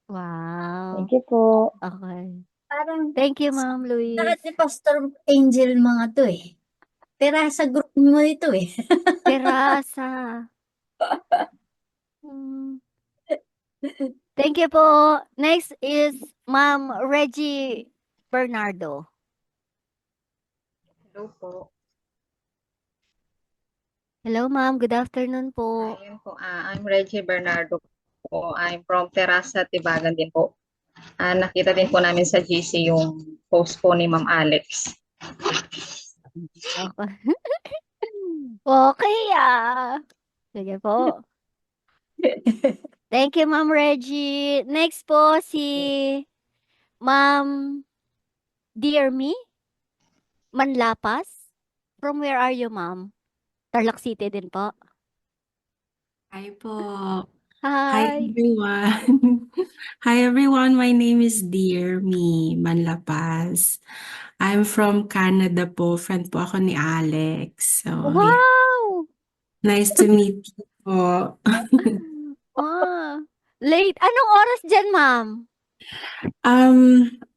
Wow. Thank you po. Okay. Parang Thank you, Ma'am lahat Louise. ni Pastor Angel mga to eh. Terasa group mo ito eh. Terasa. Thank you po. Next is Ma'am Reggie Bernardo. Hello po. Hello, ma'am. Good afternoon po. Ayun po, I'm Reggie Bernardo po. I'm from Terasa, Tibagan din po. Nakita din po namin sa GC yung post po ni Ma'am Alex. Okay. Okay, Sige po. Thank you, Ma'am Reggie. Next po si Ma'am Dear Me Manlapas. From where are you, ma'am? Tarlac City din po. Hi po. Hi. Hi everyone. Hi everyone. My name is Dear Me Manlapas. I'm from Canada po. Friend po ako ni Alex. So, yeah. Wow! Nice to meet you po. Late. Anong oras dyan, ma'am?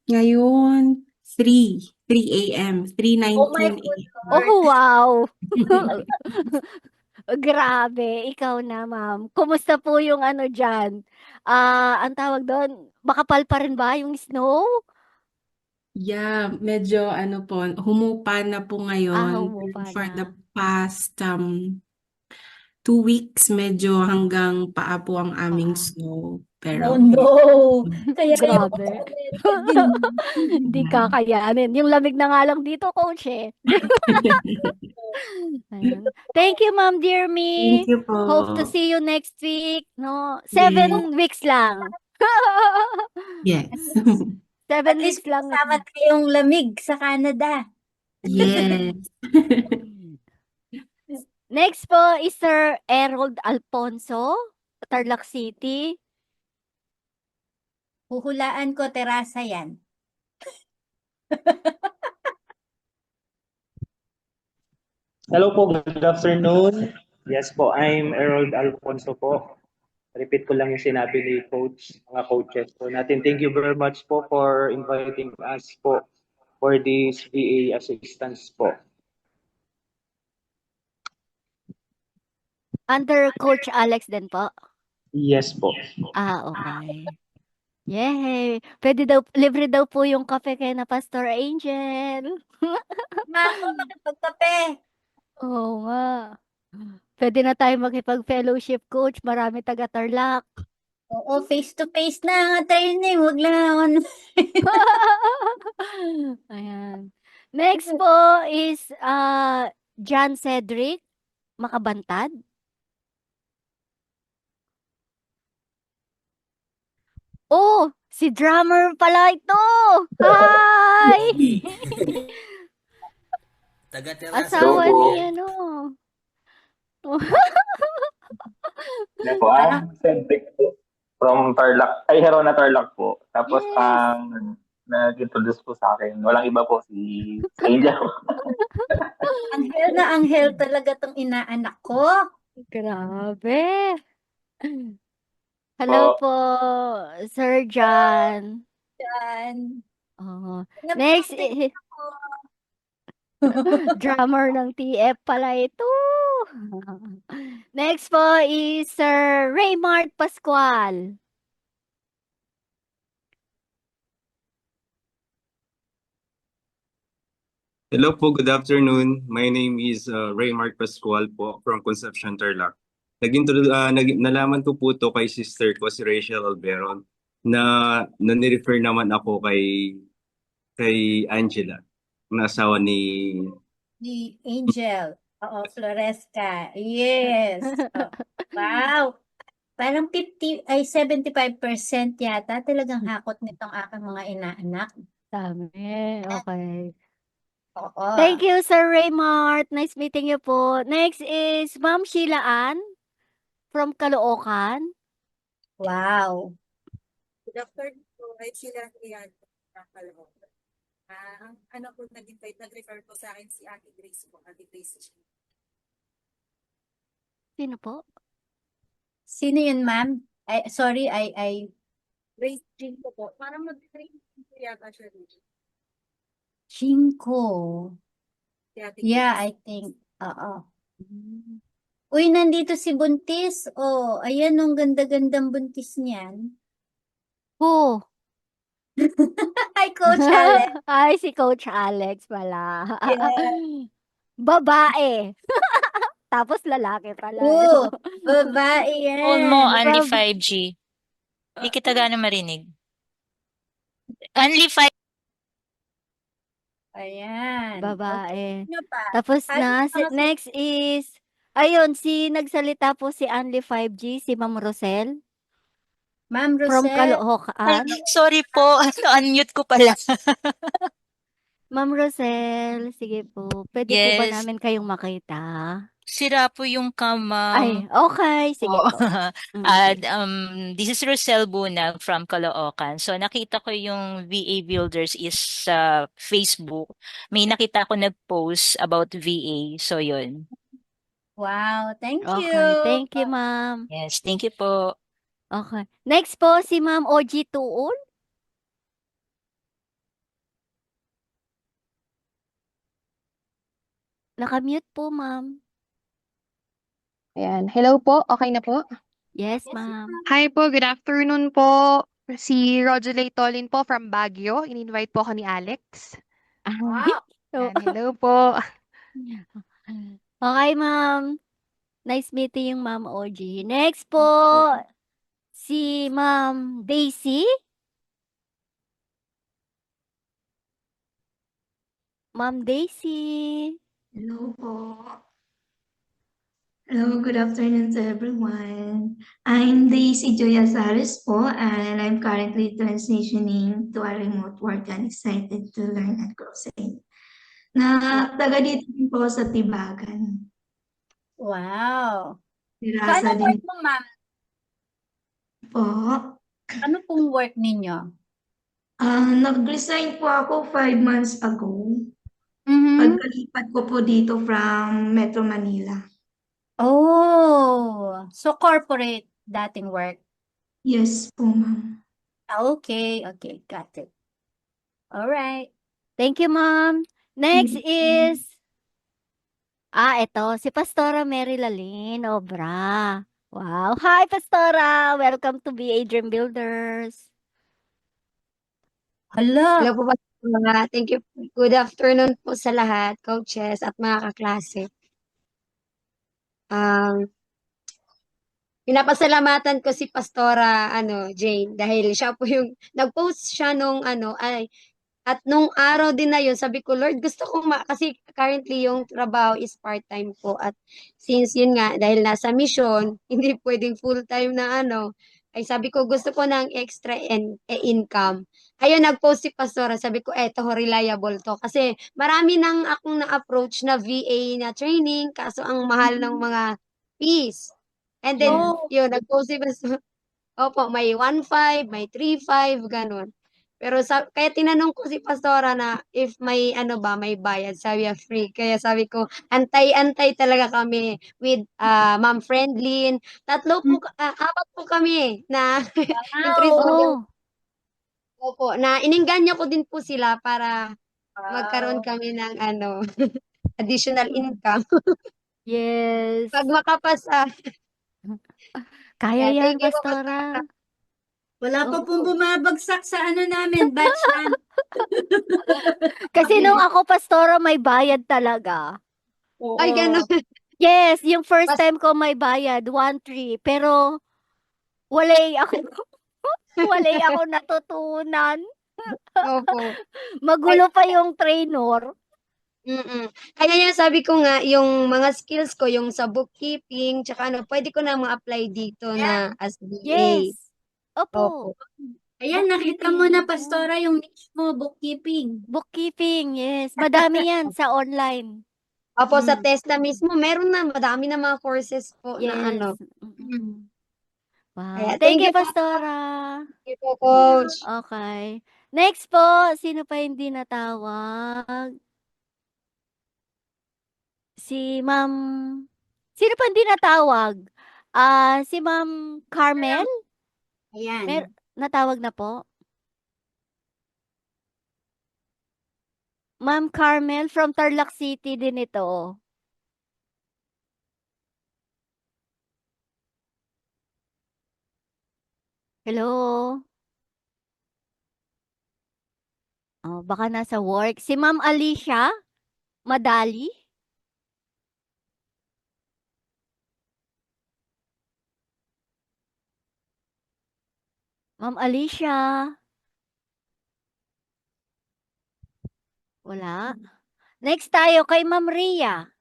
Ngayon, 3 a.m. 3:19 a.m. Oh, wow! Grabe, ikaw na, ma'am. Kumusta po yung ano dyan? Ang tawag doon, makapal pa rin ba yung snow? Yeah, medyo ano po, humupa na po ngayon. Humupa For na. the past 2 weeks, medyo hanggang paa po ang aming snow. Pero, Oh no! Kaya Grabe. Hindi kakayanin. Yung lamig na nga lang dito, coach eh. Ayan. Thank you, Ma'am Dear Me. Thank you po. Hope to see you next week. No, 7 weeks lang. Yes. 7 weeks lang. Kasama tayong lamig sa Canada. Yes. Next po is Sir Harold Alfonso, Tarlac City. Huhulaan ko terasa yan. Hello po, good afternoon. Yes po, I'm Harold Alfonso po. Repeat ko lang yung sinabi ni coach, mga coaches po natin. Thank you very much po for inviting us po for this VA assistance po. Under Coach Alex din po? Yes po. Okay. Yay! Libre daw po yung kape kay na Pastor Angel. Mako, makipagkape. Oo nga. Pwede na tayo makipag-fellowship, coach. Marami taga Tarlac. Oo, face-to-face na nga training. Huwag lang. Ayan. Next po is John Cedric Makabantad. Oh, si drummer pala ito. Hi! Taga Terasa Asawa po ni yan. ano. Hindi po, I'm Cedric po. From Tarlac, ay Herona Tarlac po. Tapos Yes. nag-introduce po sa akin, walang iba po, si Angel. Anghel na anghel talaga tong inaanak ko. Grabe. Hello Po. po, Sir John. Yan. Oh. Next, drummer ng TF pala ito. Next po is Sir Raymart Pascual. Hello po, good afternoon. My name is Raymart Pascual po from Concepcion, Tarlac. Nalaman ko po to kay sister ko, si Rachel Alberon, na nanirefer naman ako kay Angela, na asawa ni... Ni Angel. Oo, Floresca. Yes. Oh, wow. Parang 75% yata talagang hakot nitong aking mga inaanak. Dami. Okay. Oo. Thank you, Sir Raymart. Nice meeting you po. Next is Ma'am Sheila Ann from Caloocan. Wow. Good afternoon po. I'm Sheila Rian from Caloocan. Ang ano po nag-invite, nag-refer po sa akin si Ate Grace po. Ate Grace. Sino po? Sino yun, ma'am? Sorry, Grace Jean po po. Parang mag-train po yata siya dito. Chinko. Si Ate Yeah, Grace. I think. Oo. Uy, nandito si Buntis. Oh, ayan, ang ganda-gandang buntis niyan. Who? Hi, Coach Alex. Ay, si Coach Alex pala. Yeah. Babae. Tapos lalaki pala. Oo, babae yan. Phone mo, only Bab- 5G. Hindi kita gano'ng marinig. Only 5. Ayan. Babae. Sino pa? Tapos Halos mga next is, ayun, nagsalita po si Only 5G, si Ma'am Rosel. Ma'am From Rosel. Ay, Caloocan. sorry po. Unmute ko pala. Ma'am Rosel, sige po. Pwede po ba Yes. namin kayong makita? Sira po yung cam, Ay, okay. Sige Oo. po. At this is Rosel Bunag from Caloocan. So nakita ko yung VA Builders is sa Facebook. May nakita ko nag-post about VA. So yun. Wow, thank you. Okay, thank you, ma'am. Yes, thank you po. Okay. Next po, si Ma'am OG Tuul. Nakamute po, ma'am. Ayan. Hello po. Okay na po? Yes, ma'am. Hi po. Good afternoon po. Si Rogelay Tolin po from Baguio. In-invite po ako ni Alex. Wow. Ayan. Hello po. Okay, ma'am. Nice meeting yung Ma'am OG. Next po, si Ma'am Daisy. Ma'am Daisy. Hello po. Hello, good afternoon to everyone. I'm Daisy Joya Sares po, and I'm currently transitioning to a remote work and excited to learn and cross-train. Taga dito din po sa Tibagan. Wow. Dirasa Paano din work mo, ma'am? po. Ano pong work ninyo? Nag-resign po ako 5 months ago. Mhm. Pagkalipat ko po dito from Metro Manila. Oh, so corporate dating work. Yes po, ma'am. Okay, got it. All right. Thank you, ma'am. Next is, ito, si Pastora Mary Lalin Obra. Wow. Hi, Pastora. Welcome to BA Dream Builders. Hala. Hello po mga. Thank you. Good afternoon po sa lahat, coaches at mga kaklase. Pinapasalamatan ko si Pastora Jane dahil siya po yung nag-post siya nung at nung araw din na yun sabi ko, Lord, gusto ko kasi currently yung trabaho is part-time po at since yun nga dahil nasa mission, hindi pwedeng full-time na Ay sabi ko, gusto ko ng extra income. Ayun, nag-post si Pastora. Sabi ko, eto, reliable to. Kasi marami nang akong na-approach na VA na training, kaso ang mahal ng mga fees. And then, Yes. yun, nag-post si Pastora. Opo, may 1.5, may 3.5, ganun. Pero kaya tinanong ko si Pastora na if may ano ba, may bayad. Sabi niya free. Kaya sabi ko, antay-antay talaga kami with Ma'am Friendlin. Apat po kami na interest ko din. Oh, Opo, na ininganyo ko din po sila para magkaroon kami ng ano, additional income. yes. Pag makapasa. Kaya Yeah, yan, thank you po, Pastora. Wala pa pong Oo. bumabagsak sa ano namin, batch namin. Kasi nung ako, Pastora, may bayad talaga. Ay, ganun. Yes, yung first time ko may bayad, 1.3. Pero walay ako, walay ako natutunan. Opo. Magulo pa yung trainer. Kaya yan sabi ko nga, yung mga skills ko, yung sa bookkeeping, tsaka ano, pwede ko na ma-apply dito na as VA. Yes. Opo. Opo. Ayan, nakita mo na, Pastora, yung niche mo, bookkeeping. Bookkeeping, yes. Madami yan sa online. Opo, sa TESDA mismo, meron na, madami na mga courses po na Yes. ano. Wow. Kaya, Thank you, po. Pastora. Thank you po, Coach. Okay. Next po, sino pa hindi natawag? Si Ma'am... Sino pa hindi natawag? Si Ma'am Carmel? Ayan. Natawag na po? Ma'am Carmel from Tarlac City din ito. Hello? Oh, baka nasa work. Si Ma'am Alicia Madali? Ma'am Alicia? Wala. Next tayo kay Ma'am Ria.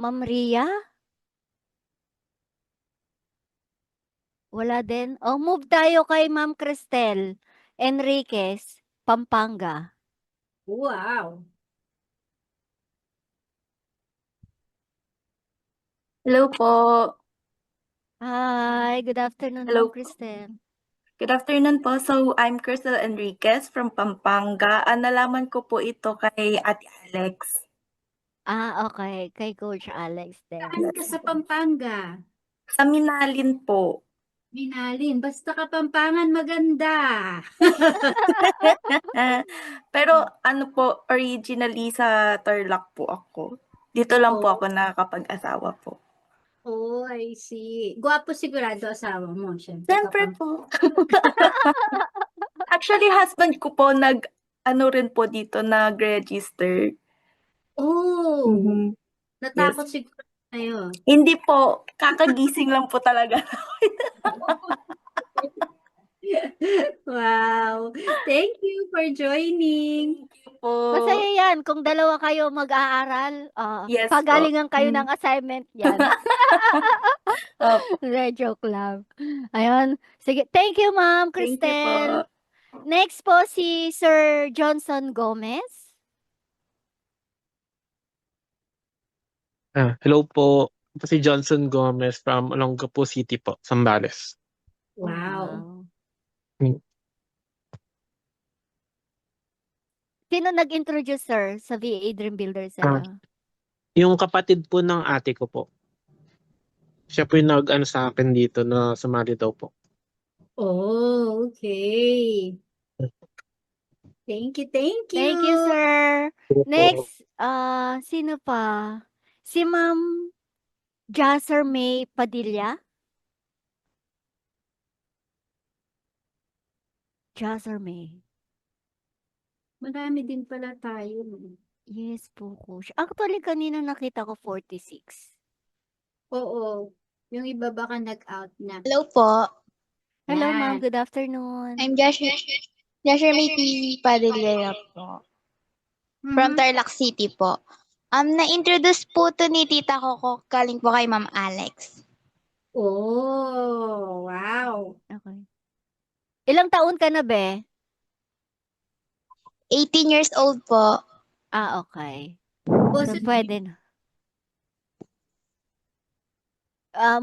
Ma'am Ria? Wala din. Oh, move tayo kay Ma'am Cristel Enriquez, Pampanga. Wow. Hello po. Hi, good afternoon, Hello. Ma'am Cristel. Good afternoon po. So, I'm Crystal Enriquez from Pampanga. Nalaman ko po ito kay Ate Alex. Okay. Kay Coach Alex din. Saan ka sa Pampanga? Sa Minalin po. Minalin. Basta Kapampangan maganda. Pero ano po, originally sa Tarlac po ako. Dito lang po ako nakakapag-asawa po. Oh, I see. Gwapo sigurado asawa mo, syempre. Siyempre po. Actually, husband ko po ano rin po dito, nag-register. Oh, natakot Yes. siguro tayo. Hindi po, kakagising lang po talaga. Wow. Thank you for joining. Masaya yan kung dalawa kayo mag-aaral. Yes Pagalingan po. kayo ng assignment yan. Joke lang. Ayun. Sige. Thank you, Ma'am Thank you Cristel. po. Next po si Sir Johnson Gomez. Hello po. Ito si Johnson Gomez from Olongapo City po, Zambales. Wow. Sino nag-introduce, sir, sa VA Dream Builder sa'yo? Yung kapatid po ng ate ko po. Siya po yung nag-ano sa akin dito na sumali daw po. Oh, okay. Thank you, thank you. Thank you, sir. Next, sino pa? Si Ma'am Jasser May Padilla. Jasser May. Marami din pala tayo. Yes po, Coach. Actually, kanina nakita ko 46. Oo. Yung iba baka nag-out na. Hello po. Hello, Yan. ma'am. Good afternoon. I'm Joshua May Padilla po. From Tarlac City po. Na-introduce po to ni tita ko galing po kay Ma'am Alex. Oh, wow. Okay. Ilang taon ka na, be? 18 years old po. Okay. So, pwede na.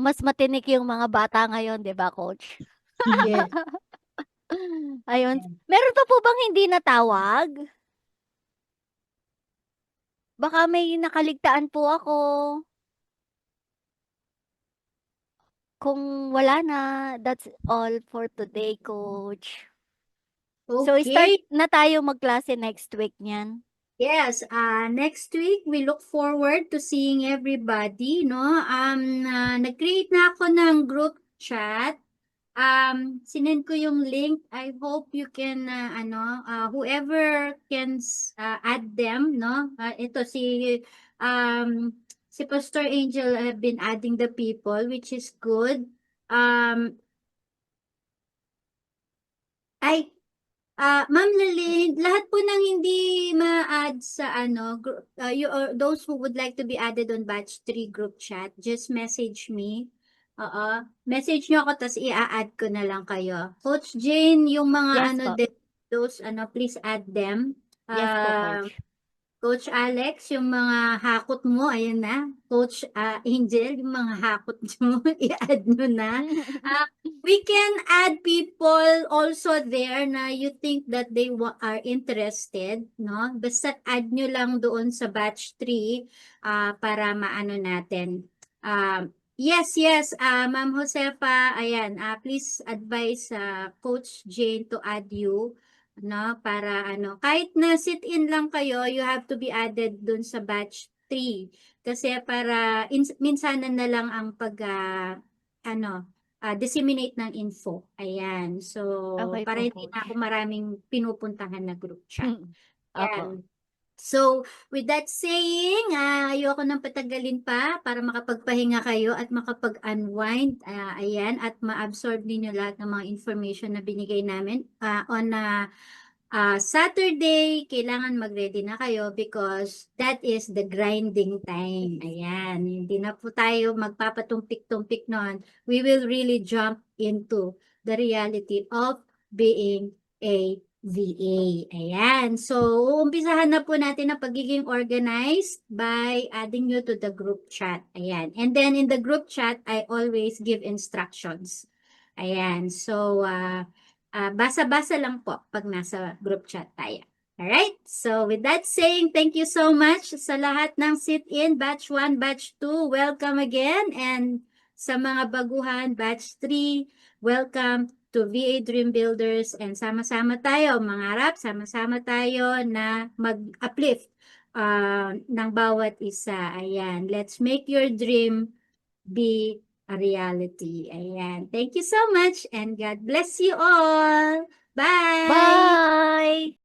Mas matinik yung mga bata ngayon, di ba, Coach? Yes. Ayun. Meron pa po bang hindi natawag? Baka may nakaligtaan po ako. Kung wala na, that's all for today, Coach. So, start Okay. na tayo magklase next week niyan. Yes, next week we look forward to seeing everybody, no? Nag-create na ako ng group chat. Sinend ko yung link. I hope you can whoever can add them, no? Ito si Pastor Angel have been adding the people, which is good. Ma'am Lalyn, lahat po ng hindi ma-add sa those who would like to be added on batch 3 group chat, just message me. Message nyo ako, tas i-add ko na lang kayo. Coach Jane, yung mga Yes po. please add them. Yes po, Coach. Coach Alex, yung mga hakot mo, ayan na. Coach Angel, yung mga hakot mo, i-add nyo na. We can add people also there na you think that they are interested, no? Basta add nyo lang doon sa batch 3 para maano natin. Yes, Ma'am Josefa, ayan, please advise Coach Jane to add you, no? Para kahit na sit-in lang kayo, you have to be added dun sa batch 3. Kasi para minsanan na lang ang disseminate ng info. Ayan. So, Okay para po, hindi na Coach. ako maraming pinupuntahan na group chat. Opo. Ayan. So, with that saying, ayoko nang patagalin pa para makapagpahinga kayo at makapag-unwind. Ayan, at ma-absorb ninyo lahat ng mga information na binigay namin. On Saturday, kailangan mag-ready na kayo because that is the grinding time. Ayan, hindi na po tayo magpapatumpik-tumpik noon. We will really jump into the reality of being a VA. Ayan. So, uumpisahan na po natin ang pagiging organized by adding you to the group chat. Ayan. And then in the group chat, I always give instructions. Ayan. So, basa-basa lang po pag nasa group chat tayo. Alright? So, with that saying, thank you so much sa lahat ng sit-in, batch 1, batch 2. Welcome again. And sa mga baguhan, batch 3, welcome to VA Dream Builders, and sama-sama tayo mangarap, sama-sama tayo na mag-uplift ng bawat isa. Ayan, let's make your dream be a reality. Ayan, thank you so much and God bless you all. Bye! Bye!